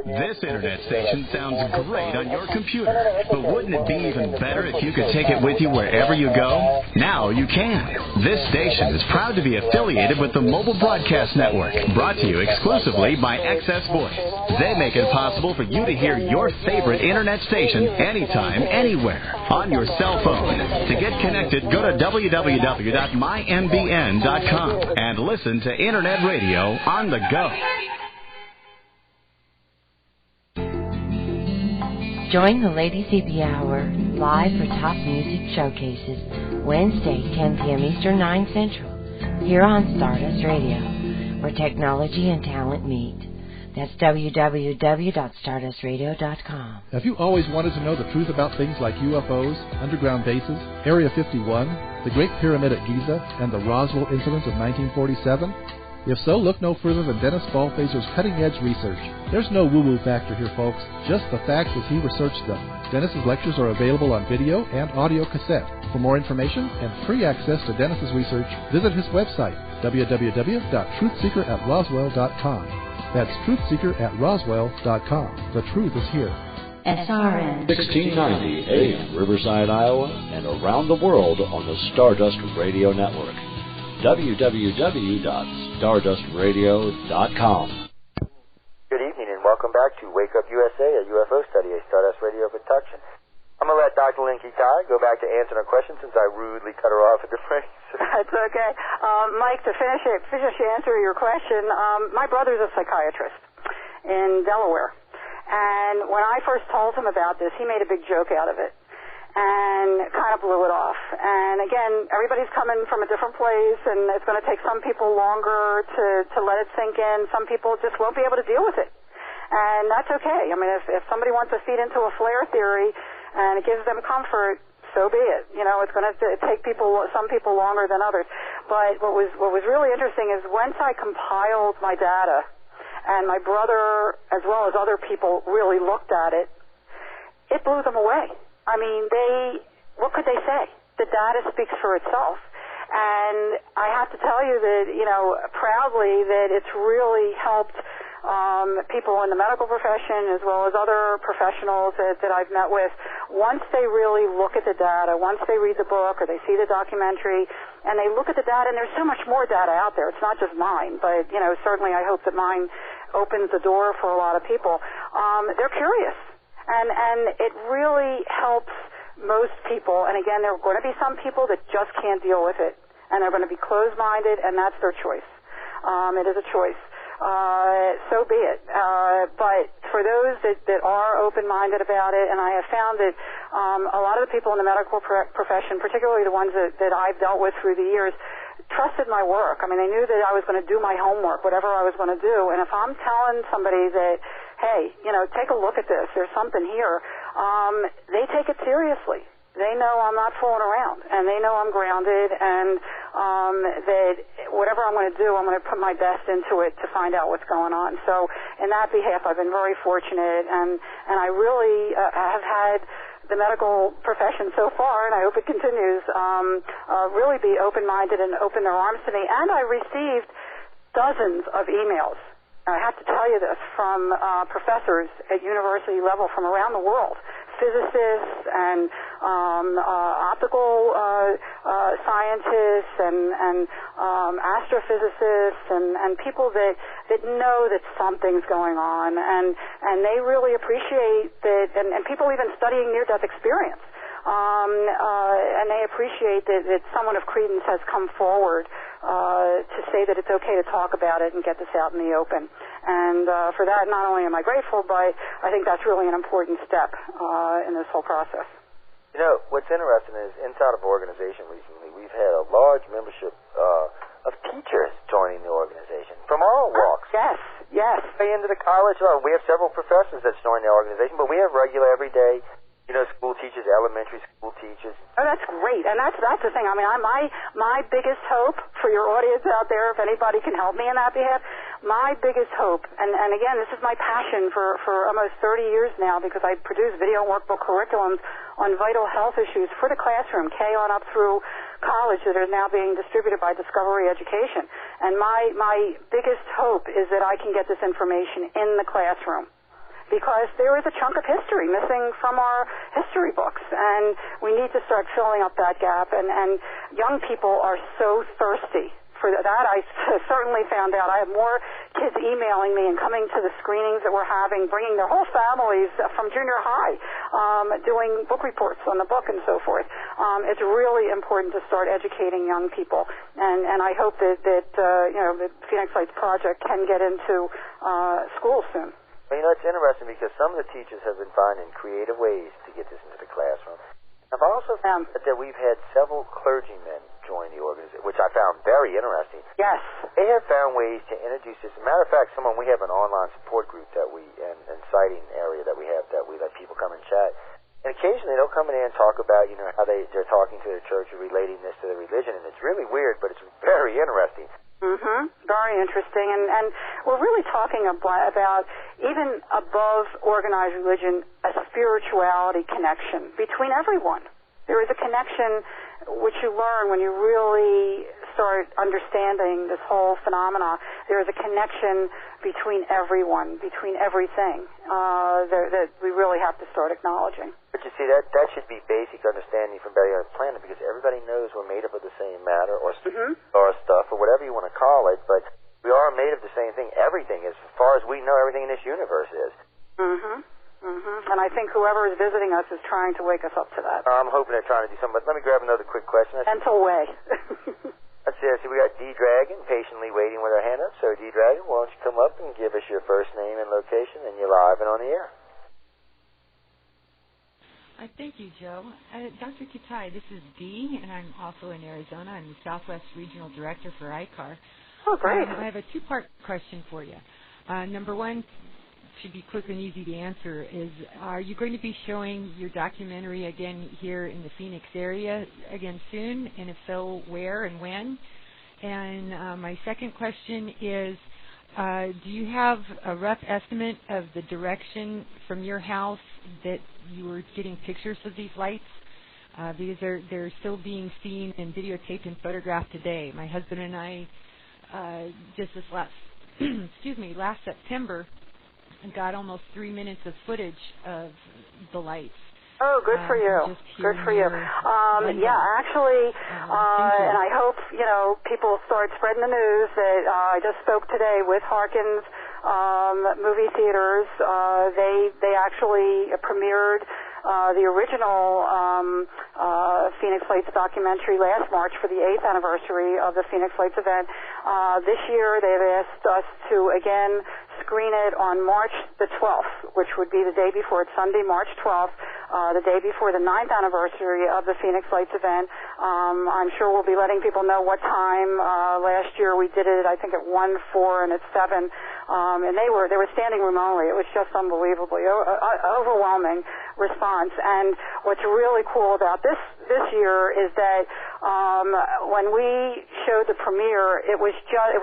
This internet station sounds great on your computer, but wouldn't it be even better if you could take it with you wherever you go? Now you can. This station is proud to be affiliated with the Mobile Broadcast Network, brought to you exclusively by Access Voice. They make it possible for you to hear your favorite internet station anytime, anywhere, on your cell phone. To get connected, go to www.mymbn.com and listen to internet radio on the go. Join the Lady CP Hour live for top music showcases Wednesday, 10 p.m. Eastern, 9 Central, here on Stardust Radio, where technology and talent meet. That's www.stardustradio.com. Have you always wanted to know the truth about things like UFOs, underground bases, Area 51, the Great Pyramid at Giza, and the Roswell incident of 1947? If so, look no further than Dennis Ballfaser's cutting-edge research. There's no woo-woo factor here, folks, just the facts as he researched them. Dennis's lectures are available on video and audio cassette. For more information and free access to Dennis's research, visit his website, www.truthseeker@roswell.com. That's truthseeker@roswell.com. The truth is here. SRN 1690 AM, Riverside, Iowa, and around the world on the Stardust Radio Network. www.stardustradio.com. Good evening and welcome back to Wake Up USA, a UFO study, a Stardust Radio production. I'm going to let Dr. Lynne Kitei go back to answering her question since I rudely cut her off at the break. That's okay. Mike, to finish answer your question, my brother's a psychiatrist in Delaware. And when I first told him about this, he made a big joke out of it and kind of blew it off. And again, everybody's coming from a different place, and it's going to take some people longer to let it sink in. Some people just won't be able to deal with it. And that's okay. I mean, if somebody wants to feed into a flare theory and it gives them comfort, so be it. You know, it's going to take some people longer than others. But what was really interesting is once I compiled my data, and my brother, as well as other people, really looked at it, it blew them away. I mean, what could they say? The data speaks for itself. And I have to tell you that, you know, proudly that it's really helped people in the medical profession as well as other professionals that I've met with. Once they really look at the data, once they read the book or they see the documentary and they look at the data, and there's so much more data out there. It's not just mine, but, you know, certainly I hope that mine opens the door for a lot of people. They're curious. And it really helps most people. And again, there are going to be some people that just can't deal with it. And they're going to be closed-minded, and that's their choice. It is a choice. So be it. But for those that are open-minded about it, and I have found that a lot of the people in the medical profession, particularly the ones that I've dealt with through the years, trusted my work. I mean, they knew that I was going to do my homework, whatever I was going to do. And if I'm telling somebody that, hey, you know, take a look at this, there's something here, they take it seriously. They know I'm not fooling around, and they know I'm grounded, and that whatever I'm going to do, I'm going to put my best into it to find out what's going on. So in that behalf, I've been very fortunate, and I really have had the medical profession so far, and I hope it continues, really be open-minded and open their arms to me. And I received dozens of emails. I have to tell you this, from professors at university level from around the world, physicists and optical scientists and astrophysicists and people that know that something's going on, and they really appreciate that, and people even studying near-death experience. And they appreciate that someone of credence has come forward to say that it's okay to talk about it and get this out in the open. And for that, not only am I grateful, but I think that's really an important step in this whole process. You know, what's interesting is inside of our organization recently, we've had a large membership of teachers joining the organization from all walks. Yes. Way into the college level. We have several professors that's joined the organization, but we have regular, everyday, you know, school teachers, elementary school teachers. Oh, that's great. And that's the thing. I mean, my biggest hope for your audience out there, if anybody can help me in that behalf, my biggest hope, and again, this is my passion for almost 30 years now, because I produce video and workbook curriculums on vital health issues for the classroom, K on up through college, that are now being distributed by Discovery Education. And my biggest hope is that I can get this information in the classroom, because there is a chunk of history missing from our history books, and we need to start filling up that gap. And young people are so thirsty for that. I certainly found out. I have more kids emailing me and coming to the screenings that we're having, bringing their whole families from junior high, doing book reports on the book and so forth. It's really important to start educating young people, and I hope that you know, the Phoenix Lights Project can get into schools soon. Well, you know, it's interesting because some of the teachers have been finding creative ways to get this into the classroom. I've also found that we've had several clergymen join the organization, which I found very interesting. Yes. They have found ways to introduce this. As a matter of fact, we have an online support group that and siting area that we have, that we let people come and chat. And occasionally they'll come in and talk about, you know, how they're talking to their church or relating this to their religion, and it's really weird, but it's very interesting. Very interesting. And we're really talking about, even above organized religion, a spirituality connection between everyone. There is a connection which you learn when you really start understanding this whole phenomena. There is a connection between everyone, between everything, that we really have to start acknowledging. But you see, that should be basic understanding from every other planet, because everybody knows we're made up of the same matter or stuff or whatever you want to call it, but we are made of the same thing. Everything, as far as we know, everything in this universe is. and I think whoever is visiting us is trying to wake us up to that. I'm hoping they're trying to do something, but let me grab another quick question. Mental way. Let's see, we got D-Dragon patiently waiting with her hand up. So, D-Dragon, why don't you come up and give us your first name and location, and you're live and on the air. Thank you, Joe. Dr. Kitei, this is Dee, and I'm also in Arizona. I'm the Southwest Regional Director for ICAR. Oh, great. I have a two-part question for you. Number one, should be quick and easy to answer, is are you going to be showing your documentary again here in the Phoenix area again soon? And if so, where and when? And my second question is, do you have a rough estimate of the direction from your house that you were getting pictures of these lights? Because they're still being seen and videotaped and photographed today. My husband and I just this last last September got almost 3 minutes of footage of the lights. Oh, good for you. Good for you. Yeah, actually, and I hope, people start spreading the news that I just spoke today with Harkins movie theaters. They actually premiered the original Phoenix Lights documentary last March for the 8th anniversary of the Phoenix Lights event. This year they've asked us to again screen it on March the 12th, which would be the day before. It's Sunday, March 12th, the day before the 9th anniversary of the Phoenix Lights event. I'm sure we'll be letting people know what time. Last year we did it, I think, at 1, 4, and at 7. And they were standing room only. It was just unbelievably overwhelming response. And what's really cool about this year is that when we showed the premiere, it was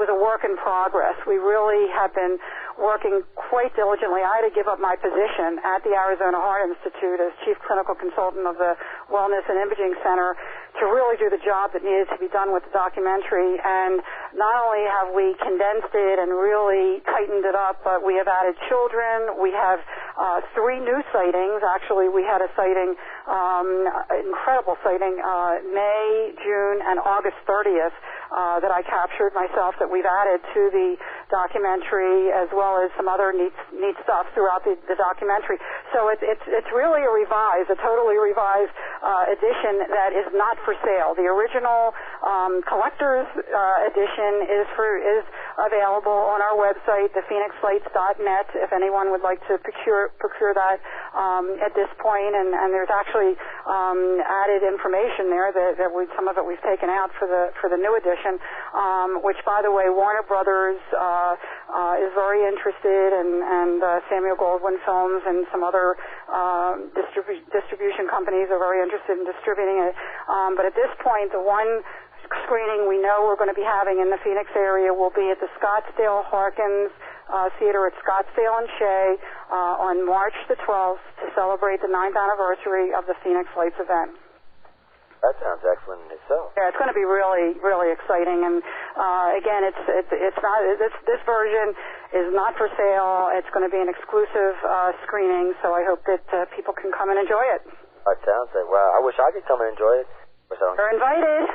a work in progress. We really have been working quite diligently. I had to give up my position at the Arizona Heart Institute as Chief Clinical Consultant of the Wellness and Imaging Center to really do the job that needed to be done with the documentary. And not only have we condensed it and really tightened it up, but we have added children. We have 3 new sightings. Actually, we had a sighting, incredible sighting, May, June, and August 30th that I captured myself that we've added to the documentary, as well as some other neat stuff throughout the documentary. So it's really a totally revised edition that is not for sale. The original collector's edition is available on our website, thephoenixlights.net, if anyone would like to procure that at this point. And there's actually added information there that some of it we've taken out for the new edition, which, by the way, Warner Brothers is very interested, and Samuel Goldwyn Films and some other distribution companies are very interested in distributing it. But at this point, the one screening we know we're going to be having in the Phoenix area will be at the Scottsdale Harkins Theater at Scottsdale and Shea on March the 12th to celebrate the 9th anniversary of the Phoenix Lights event. That sounds excellent in itself. Yeah, it's going to be really, really exciting. And again, it's not this version is not for sale. It's going to be an exclusive screening. So I hope that people can come and enjoy it. That sounds like, wow. I wish I could come and enjoy it. You're invited.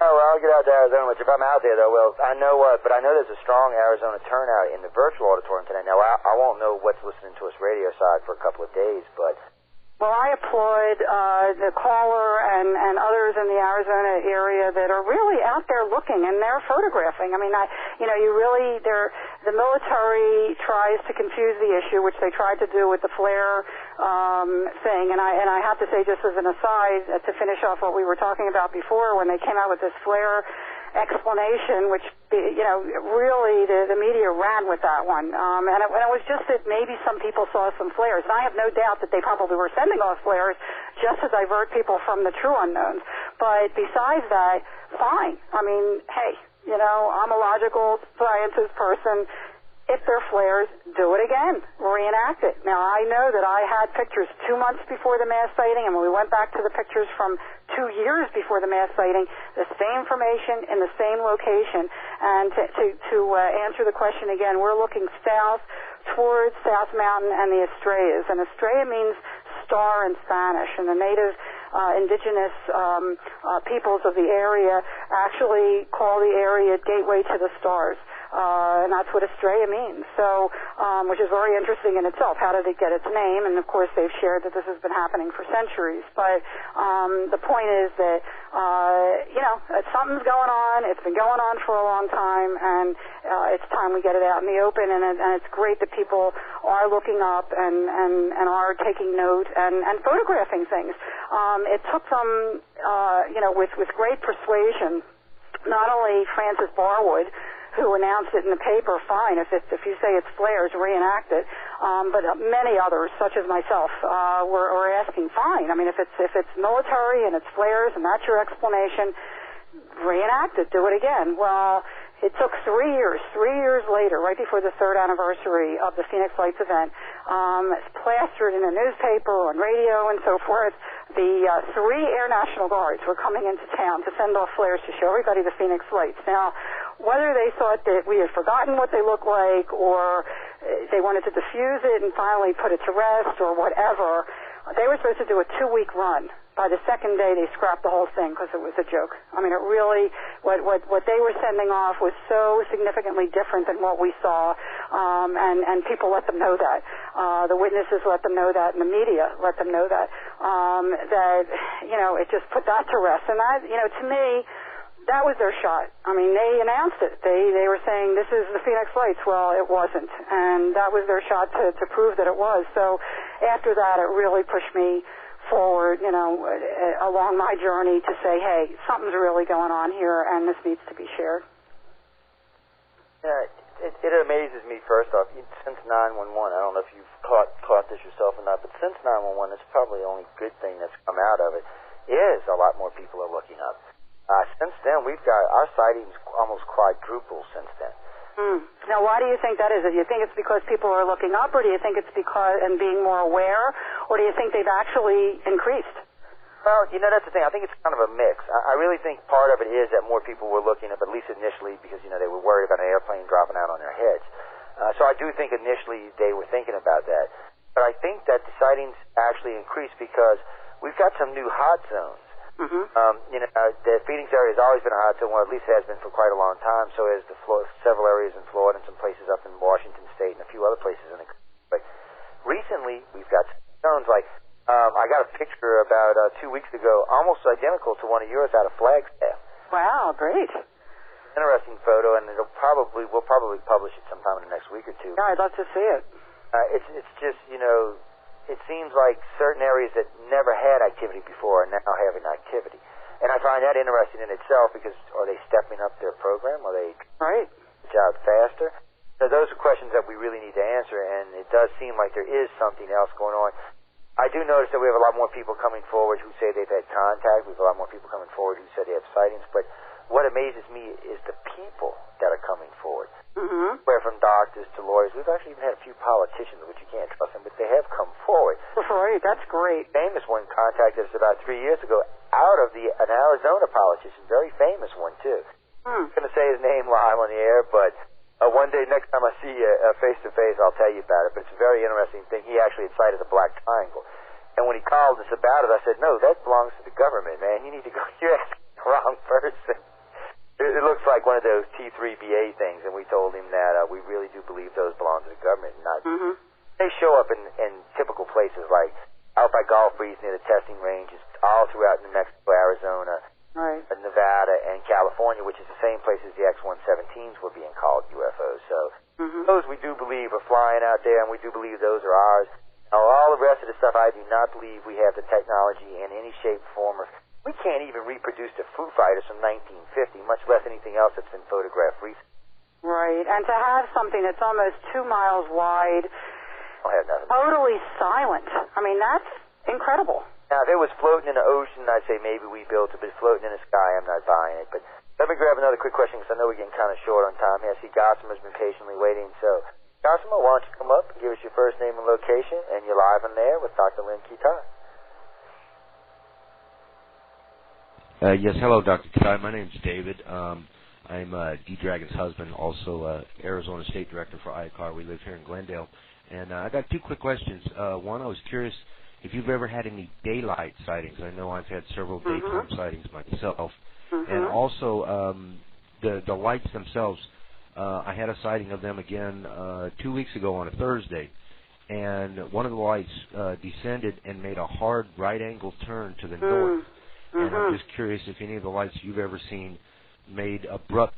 Oh, well, I'll get out to Arizona. If I'm out there, though, well, I know there's a strong Arizona turnout in the virtual auditorium today. Now, I won't know what's listening to us radio side for a couple of days, but. Well, I applaud the caller and others in the Arizona area that are really out there looking, and they're photographing. I mean, the military tries to confuse the issue, which they tried to do with the flare thing. And I have to say, just as an aside, to finish off what we were talking about before, when they came out with this flare explanation, which really the media ran with that one, and it was just that maybe some people saw some flares, and I have no doubt that they probably were sending off flares just to divert people from the true unknowns. But besides that, fine. I mean, hey, I'm a logical sciences person. If they're flares, do it again. Reenact it. Now, I know that I had pictures 2 months before the mass sighting, and when we went back to the pictures from 2 years before the mass sighting, the same information in the same location. And to answer the question again, we're looking south towards South Mountain and the Estrellas. And Estrella means star in Spanish, and the native indigenous peoples of the area actually call the area Gateway to the Stars. and that's what Estrella means. So, which is very interesting in itself. How did it get its name? And of course, they've shared that this has been happening for centuries. But the point is that something's going on. It's been going on for a long time, and it's time we get it out in the open. And it's great that people are looking up and are taking note and photographing things. It took them, with great persuasion, not only Frances Barwood, who announced it in the paper, fine, if you say it's flares, reenact it, but many others, such as myself, were asking, fine, I mean, if it's military and it's flares and that's your explanation, reenact it, do it again. Well, it took 3 years. 3 years later, right before the third anniversary of the Phoenix Lights event, it's plastered in the newspaper, on radio, and so forth. The 3 Air National Guards were coming into town to send off flares to show everybody the Phoenix Lights. Now, whether they thought that we had forgotten what they looked like, or they wanted to diffuse it and finally put it to rest, or whatever, they were supposed to do a 2-week run. By the second day, they scrapped the whole thing because it was a joke. I mean, it really, what they were sending off was so significantly different than what we saw, and people let them know that. The witnesses let them know that, and the media let them know that, it just put that to rest. And that, to me, that was their shot. I mean, they announced it. They were saying, this is the Phoenix Lights. Well, it wasn't. And that was their shot to prove that it was. So after that, it really pushed me forward, along my journey to say, hey, something's really going on here, and this needs to be shared. Yeah, it amazes me, first off, since 911, I don't know if you've caught this yourself or not, but since 911, it's probably the only good thing that's come out of it, is a lot more people are looking up. Since then, we've got our sightings almost quadrupled since then. Now, why do you think that is? Do you think it's because people are looking up, or do you think it's because and being more aware, or do you think they've actually increased? Well, that's the thing. I think it's kind of a mix. I really think part of it is that more people were looking up, at least initially, because, they were worried about an airplane dropping out on their heads. So I do think initially they were thinking about that. But I think that the sightings actually increased because we've got some new hot zones. The Phoenix area has always been a hot zone, or at least has been for quite a long time. So has several areas in Florida and some places up in Washington State and a few other places in the country. But recently, we've got zones like I got a picture about 2 weeks ago, almost identical to one of yours out of Flagstaff. Wow, great! Interesting photo, and we'll probably publish it sometime in the next week or two. Yeah, I'd love to see it. It's just it seems like certain areas that never had activity before are now having activity. And I find that interesting in itself because are they stepping up their program? Are they right the job faster? So those are questions that we really need to answer, and it does seem like there is something else going on. I do notice that we have a lot more people coming forward who say they've had contact. We have a lot more people coming forward who say they have sightings. But what amazes me is the people that are coming forward. Where from doctors to lawyers, we've actually even had a few politicians, which you can't trust them, but they have come forward. Right, that's great. Famous one contacted us about 3 years ago out of an Arizona politician, very famous one too. I'm going to say his name live on the air, but one day next time I see you face-to-face, I'll tell you about it. But it's a very interesting thing. He actually had sighted the Black Triangle. And when he called us about it, I said, no, that belongs to the government, man. You need to go, you're asking the wrong person. It looks like one of those T3BA things, and we told him that we really do believe those belong to the government. Not They show up in typical places like out by Gulf Breeze near the testing ranges, all throughout New Mexico, Arizona, Nevada, and California, which is the same places the X-117s were being called UFOs. So those we do believe are flying out there, and we do believe those are ours. Now, all the rest of the stuff, I do not believe we have the technology in any shape, form, or we can't even reproduce the Foo Fighters from 1950, much less anything else that's been photographed recently. Right, and to have something that's almost 2 miles wide, totally silent, I mean, that's incredible. Now, if it was floating in the ocean, I'd say maybe we built it, but floating in the sky, I'm not buying it. But let me grab another quick question, because I know we're getting kind of short on time here. I see Gossamer's been patiently waiting, so Gossamer, why don't you come up and give us your first name and location, and you're live on there with Dr. Lynne Kitei. Yes, hello, Dr. Kitei. My name's David. I'm D. Dragon's husband, also Arizona State Director for ICAR. We live here in Glendale. And I got 2 quick questions. One, I was curious if you've ever had any daylight sightings. I know I've had several daytime sightings myself. And also, the lights themselves, I had a sighting of them again 2 weeks ago on a Thursday, and one of the lights descended and made a hard right-angle turn to the north. And I'm just curious if any of the lights you've ever seen made abrupt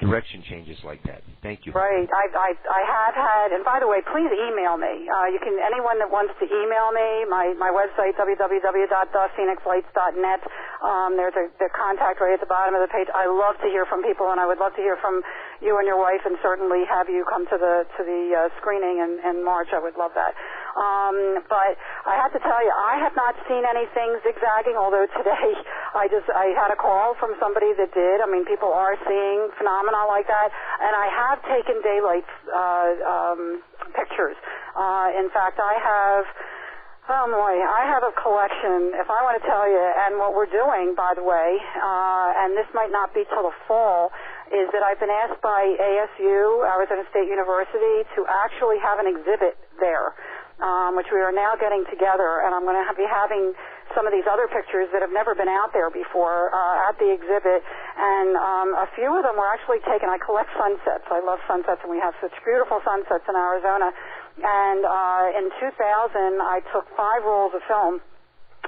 direction changes like that. Thank you. Right. I have had, and by the way, please email me. Anyone that wants to email me, my website, www.thephoenixlights.net. There's the contact right at the bottom of the page. I love to hear from people, and I would love to hear from you and your wife, and certainly have you come to the screening in March. I would love that. But I have to tell you, I have not seen anything zigzagging, although today I had a call from somebody that did. I mean, people are seeing phenomena like that, and I have taken daylight pictures. In fact, I have a collection, if I want to tell you, and what we're doing, by the way, and this might not be till the fall, is that I've been asked by ASU, Arizona State University, to actually have an exhibit there, which we are now getting together, and I'm going to be having some of these other pictures that have never been out there before at the exhibit, and a few of them were actually taken. I collect sunsets. I love sunsets, and we have such beautiful sunsets in Arizona. And in 2000, I took 5 rolls of film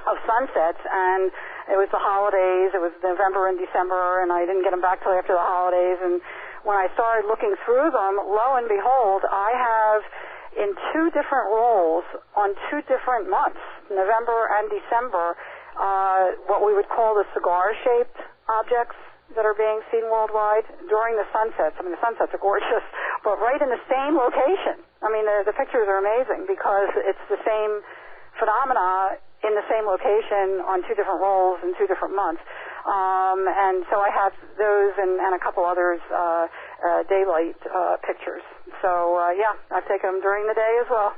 of sunsets, and it was the holidays. It was November and December, and I didn't get them back till after the holidays. And when I started looking through them, lo and behold, I have in 2 different rolls on 2 different months, November and December, what we would call the cigar-shaped objects that are being seen worldwide during the sunsets. I mean, the sunsets are gorgeous, but right in the same location. I mean, the pictures are amazing because it's the same phenomena in the same location on 2 different rolls in 2 different months. And so I have those and a couple others, daylight pictures. So, yeah, I've taken them during the day as well.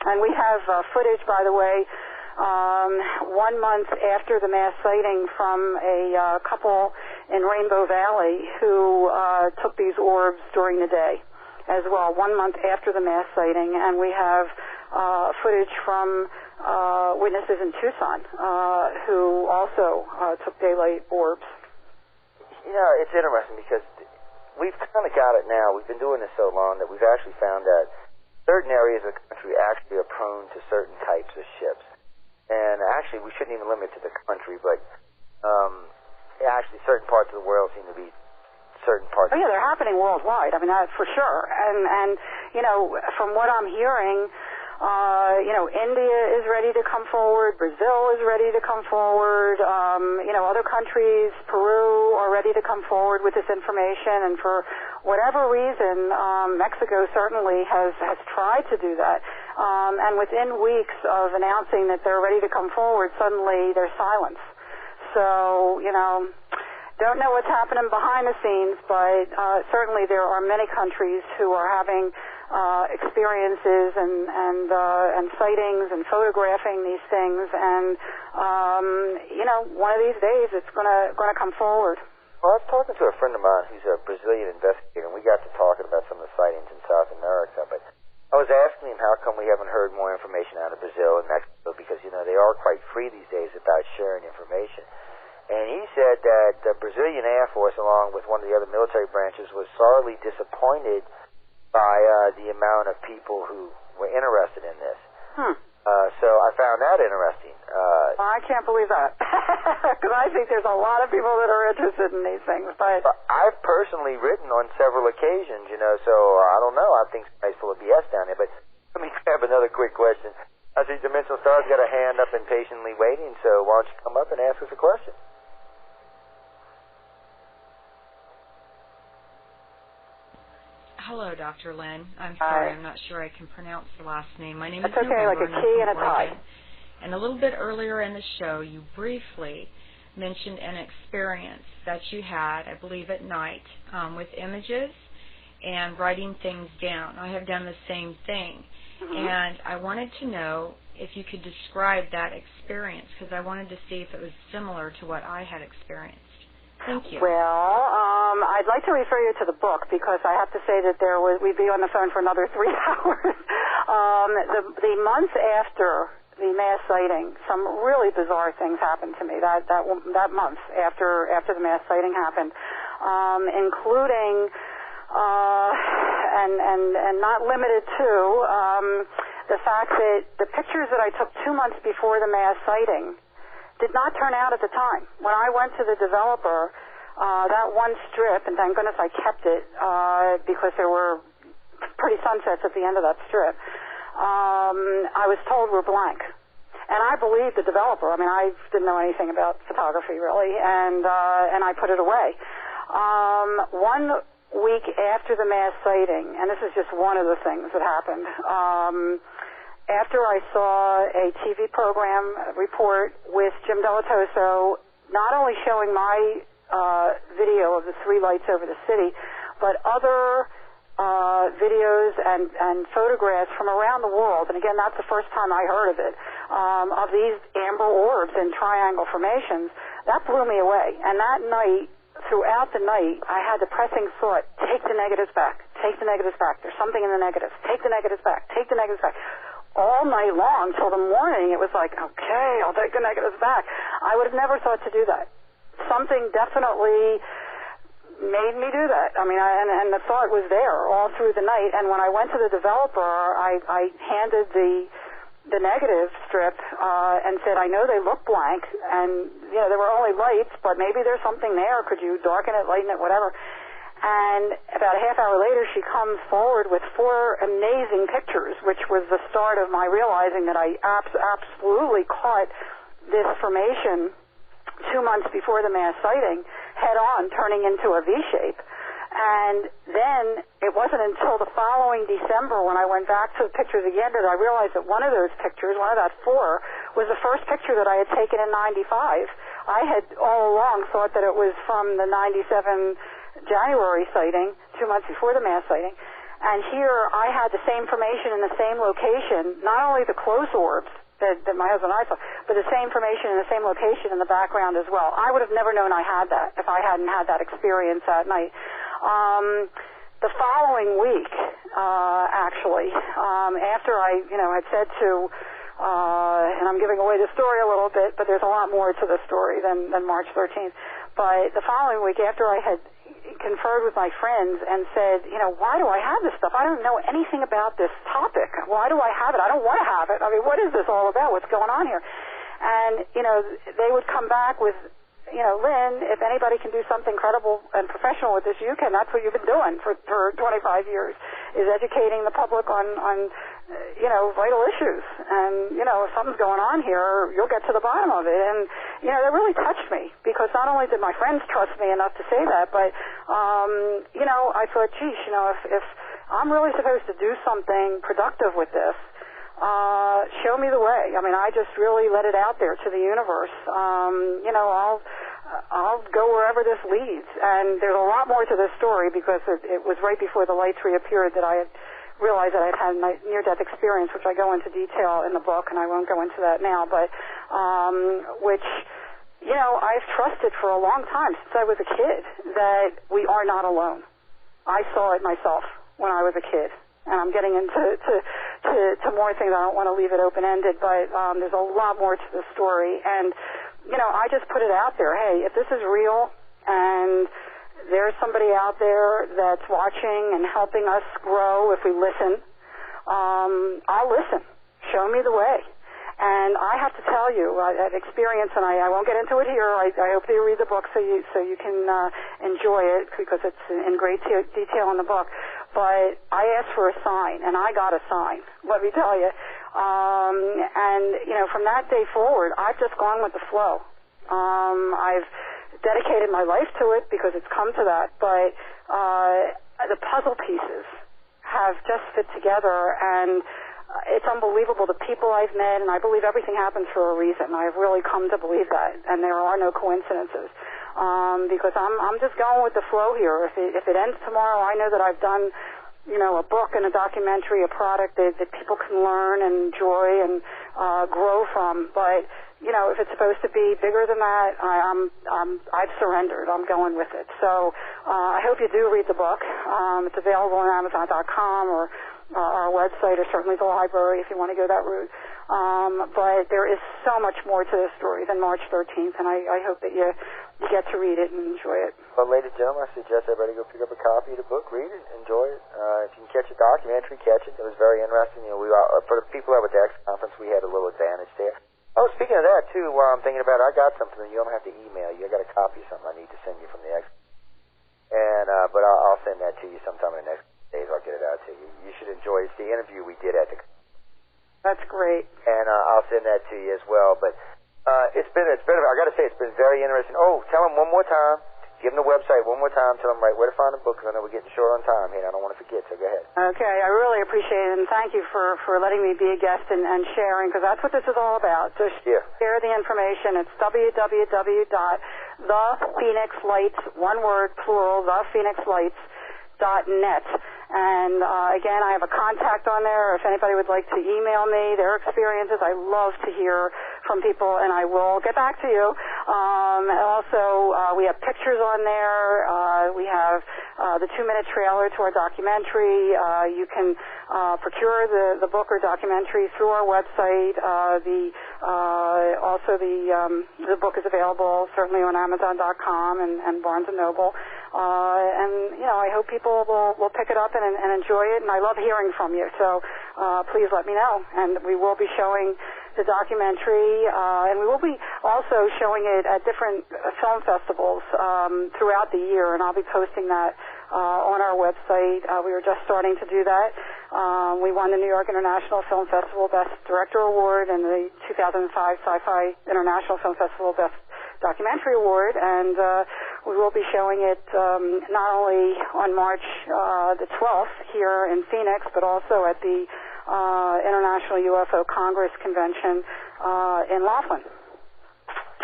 And we have footage, by the way, 1 month after the mass sighting from a couple in Rainbow Valley who took these orbs during the day as well, 1 month after the mass sighting. And we have footage from witnesses in Tucson who also took daylight orbs. You know, it's interesting because we've kind of got it now. We've been doing this so long that we've actually found that certain areas of the country actually are prone to certain types of ships. And actually, we shouldn't even limit it to the country, but actually certain parts of the world seem to be certain parts. Oh, yeah, they're happening worldwide. I mean, that's for sure. And you know, from what I'm hearing, India is ready to come forward. Brazil is ready to come forward. Other countries, Peru, are ready to come forward with this information. And for whatever reason, Mexico certainly has tried to do that. And within weeks of announcing that they're ready to come forward, suddenly there's silence. So, don't know what's happening behind the scenes, but certainly there are many countries who are having experiences and sightings and photographing these things, and one of these days it's gonna come forward. Well, I was talking to a friend of mine who's a Brazilian investigator, and we got to talking about some of the sightings in South America, but I was asking him how come we haven't heard more information out of Brazil and Mexico, because they are quite free these days about sharing information. And he said that the Brazilian Air Force, along with one of the other military branches, was sorely disappointed by the amount of people who were interested in this. So I found that interesting. I can't believe that, because I think there's a lot of people that are interested in these things. But I've personally written on several occasions, so I don't know. I think somebody's full of BS down there. But let me grab another quick question. I see Dimensional Star's got a hand up and patiently waiting, so why don't you come up and ask us a question? Hello, Dr. Lynne. I'm sorry, I'm not sure I can pronounce the last name. My name is November. That's okay, like a key and a tie. And a little bit earlier in the show, you briefly mentioned an experience that you had, I believe at night, with images and writing things down. I have done the same thing. And I wanted to know if you could describe that experience, because I wanted to see if it was similar to what I had experienced. Thank you. Well, I'd like to refer you to the book, because I have to say that we'd be on the phone for another 3 hours. The month after the mass sighting, some really bizarre things happened to me that month after the mass sighting happened, including and not limited to the fact that the pictures that I took 2 months before the mass sighting did not turn out at the time. When I went to the developer, that one strip, and thank goodness I kept it because there were pretty sunsets at the end of that strip, I was told were blank. And I believed the developer. I mean, I didn't know anything about photography, really, and I put it away. 1 week after the mass sighting, and this is just one of the things that happened, after I saw a TV program report with Jim Delatoso, not only showing my video of the 3 lights over the city, but other videos and photographs from around the world, and again, that's the first time I heard of it, of these amber orbs in triangle formations, that blew me away. And that night, throughout the night, I had the pressing thought, take the negatives back, take the negatives back, there's something in the negatives, take the negatives back, take the negatives back. All night long till the morning, it was like, okay, I'll take the negatives back. I would have never thought to do that. Something definitely made me do that. I mean, and the thought was there all through the night. And when I went to the developer, I handed the negative strip and said, I know they look blank, and there were only lights, but maybe there's something there. Could you darken it, lighten it, whatever? And about a half hour later, she comes forward with 4 amazing pictures, which was the start of my realizing that I absolutely caught this formation 2 months before the mass sighting, head on, turning into a V shape. And then it wasn't until the following December when I went back to the pictures again that I realized that one of those pictures, one of that 4, was the first picture that I had taken in 95. I had all along thought that it was from the 97 January sighting, 2 months before the mass sighting. And here I had the same formation in the same location, not only the close orbs that my husband and I saw, but the same formation in the same location in the background as well. I would have never known I had that if I hadn't had that experience that night. The following week, actually, after I, had said to, and I'm giving away the story a little bit, but there's a lot more to the story than March 13th. But the following week, after I had conferred with my friends and said, why do I have this stuff? I don't know anything about this topic. Why do I have it? I don't want to have it. I mean, what is this all about? What's going on here? And, they would come back with, Lynne, if anybody can do something credible and professional with this, you can. That's what you've been doing for 25 years, is educating the public on vital issues. And, if something's going on here, you'll get to the bottom of it. And, that really touched me, because not only did my friends trust me enough to say that, but, I thought, geez, if I'm really supposed to do something productive with this, show me the way. I mean, I just really let it out there to the universe. I'll go wherever this leads. And there's a lot more to this story, because it was right before the lights reappeared that I had realized that I'd had my near-death experience, which I go into detail in the book, and I won't go into that now, but which, I've trusted for a long time, since I was a kid, that we are not alone. I saw it myself when I was a kid. And I'm getting into to more things. I don't want to leave it open-ended, but there's a lot more to the story. And, I just put it out there. Hey, if this is real and there's somebody out there that's watching and helping us grow if we listen, I'll listen. Show me the way. And I have to tell you, that experience, and I won't get into it here. I hope that you read the book so you can enjoy it, because it's in great detail in the book. But I asked for a sign, and I got a sign, let me tell you. And, from that day forward, I've just gone with the flow. I've dedicated my life to it because it's come to that. But the puzzle pieces have just fit together, and it's unbelievable, the people I've met, and I believe everything happens for a reason. I've really come to believe that, and there are no coincidences. Because I'm just going with the flow here. If it ends tomorrow, I know that I've done, a book and a documentary, a product that people can learn and enjoy and grow from. But if it's supposed to be bigger than that, I've surrendered. I'm going with it. So I hope you do read the book. It's available on Amazon.com or our website or certainly the library if you want to go that route. But there is so much more to this story than March 13th, and I hope that you get to read it and enjoy it. Well, ladies and gentlemen, I suggest everybody go pick up a copy of the book, read it, enjoy it. If you can catch a documentary, catch it. It was very interesting. For the people that were at the X conference, we had a little advantage there. Oh, speaking of that, too, while I'm thinking about it, I got something that you don't have to email you. I got a copy of something I need to send you from the X. But I'll send that to you sometime in the next days. I'll get it out to you. You should enjoy it. It's the interview we did at the. That's great. And I'll send that to you as well. But it's been. I got to say, it's been very interesting. Oh, tell them one more time. Give them the website one more time. Tell them right where to find the book, because I know we're getting short on time here, and I don't want to forget, so go ahead. Okay, I really appreciate it, and thank you for letting me be a guest and sharing, because that's what this is all about. So share the information. It's www.thephoenixlights, one word, plural, thephoenixlights.net. And again, I have a contact on there. If anybody would like to email me their experiences, I love to hear from people, and I will get back to you. And also, we have pictures on there. We have the 2-minute trailer to our documentary. You can procure the book or documentary through our website. The book is available certainly on Amazon.com and Barnes & Noble. And I hope people will pick it up and enjoy it. And I love hearing from you. So please let me know. And we will be showing the documentary, and we will be also showing it at different film festivals throughout the year, and I'll be posting that on our website. We were just starting to do that. We won the New York International Film Festival Best Director Award and the 2005 Sci-Fi International Film Festival Best Documentary Award, and we will be showing it not only on March the 12th here in Phoenix, but also at the International UFO Congress Convention in Laughlin.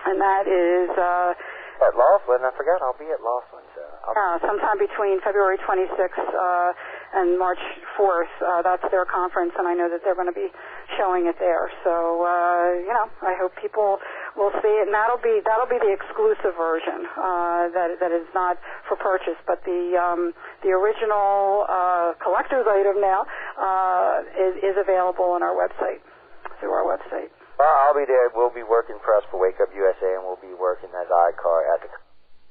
And that is at Laughlin. I forgot I'll be at Laughlin. Sometime between February 26th and March 4th. That's their conference, and I know that they're going to be showing it there. So I hope people will see it, and that'll be the exclusive version that is not for purchase, but the original collector's item now is available on our website, through our website. Well, I'll be there. We'll be working for us for Wake Up USA, and we'll be working as ICAR at the.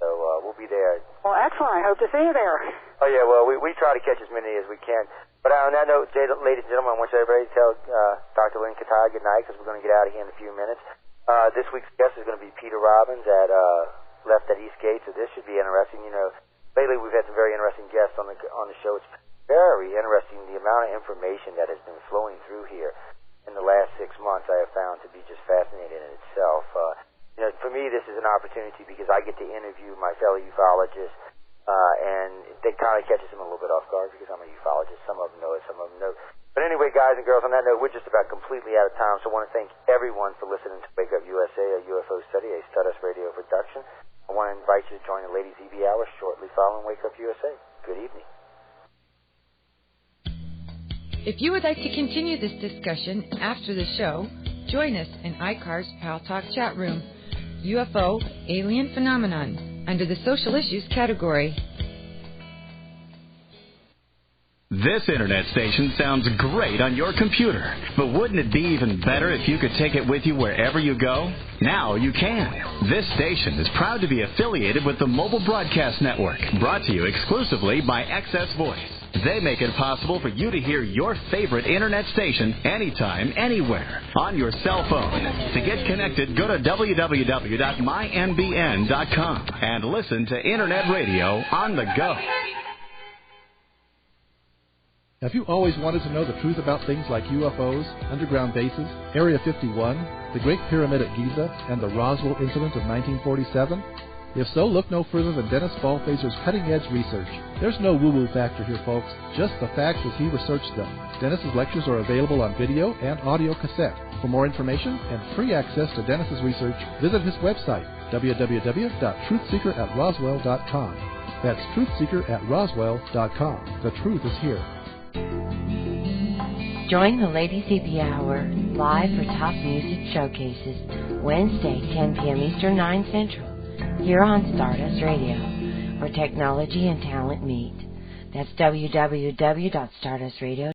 So we'll be there. Well, excellent. I hope to see you there. Oh yeah. Well, we try to catch as many as we can. But on that note, ladies and gentlemen, I want everybody to tell Dr. Lynne Kitei good night, because we're going to get out of here in a few minutes. This week's guest is going to be Peter Robbins at Left at Eastgate, so this should be interesting. Lately we've had some very interesting guests on the show. It's very interesting the amount of information that has been flowing through here in the last 6 months. I have found to be just fascinating in itself. For me, this is an opportunity because I get to interview my fellow ufologists, and it kind of catches them a little bit off guard because I'm a ufologist. Some of them know it, some of them don't. But anyway, guys and girls, on that note, we're just about completely out of time, so I want to thank everyone for listening to Wake Up USA, a UFO study, a Stardust Radio production. I want to invite you to join the Ladies EB Hour shortly following Wake Up USA. Good evening. If you would like to continue this discussion after the show, join us in ICAR's Pal Talk chat room, UFO Alien Phenomenon, under the Social Issues category. This internet station sounds great on your computer, but wouldn't it be even better if you could take it with you wherever you go? Now you can. This station is proud to be affiliated with the Mobile Broadcast Network, brought to you exclusively by XS Voice. They make it possible for you to hear your favorite internet station anytime, anywhere, on your cell phone. To get connected, go to www.mynbn.com and listen to Internet Radio on the go. Have you always wanted to know the truth about things like UFOs, underground bases, Area 51, the Great Pyramid at Giza, and the Roswell incident of 1947? If so, look no further than Dennis Ballfaser's cutting-edge research. There's no woo-woo factor here, folks, just the facts as he researched them. Dennis's lectures are available on video and audio cassette. For more information and free access to Dennis's research, visit his website, www.truthseeker@roswell.com. That's truthseeker@roswell.com. The truth is here. Join the Ladies EP Hour live for top music showcases Wednesday, 10 p.m. Eastern, 9 Central, here on Stardust Radio, where technology and talent meet. That's www.stardustradio.com.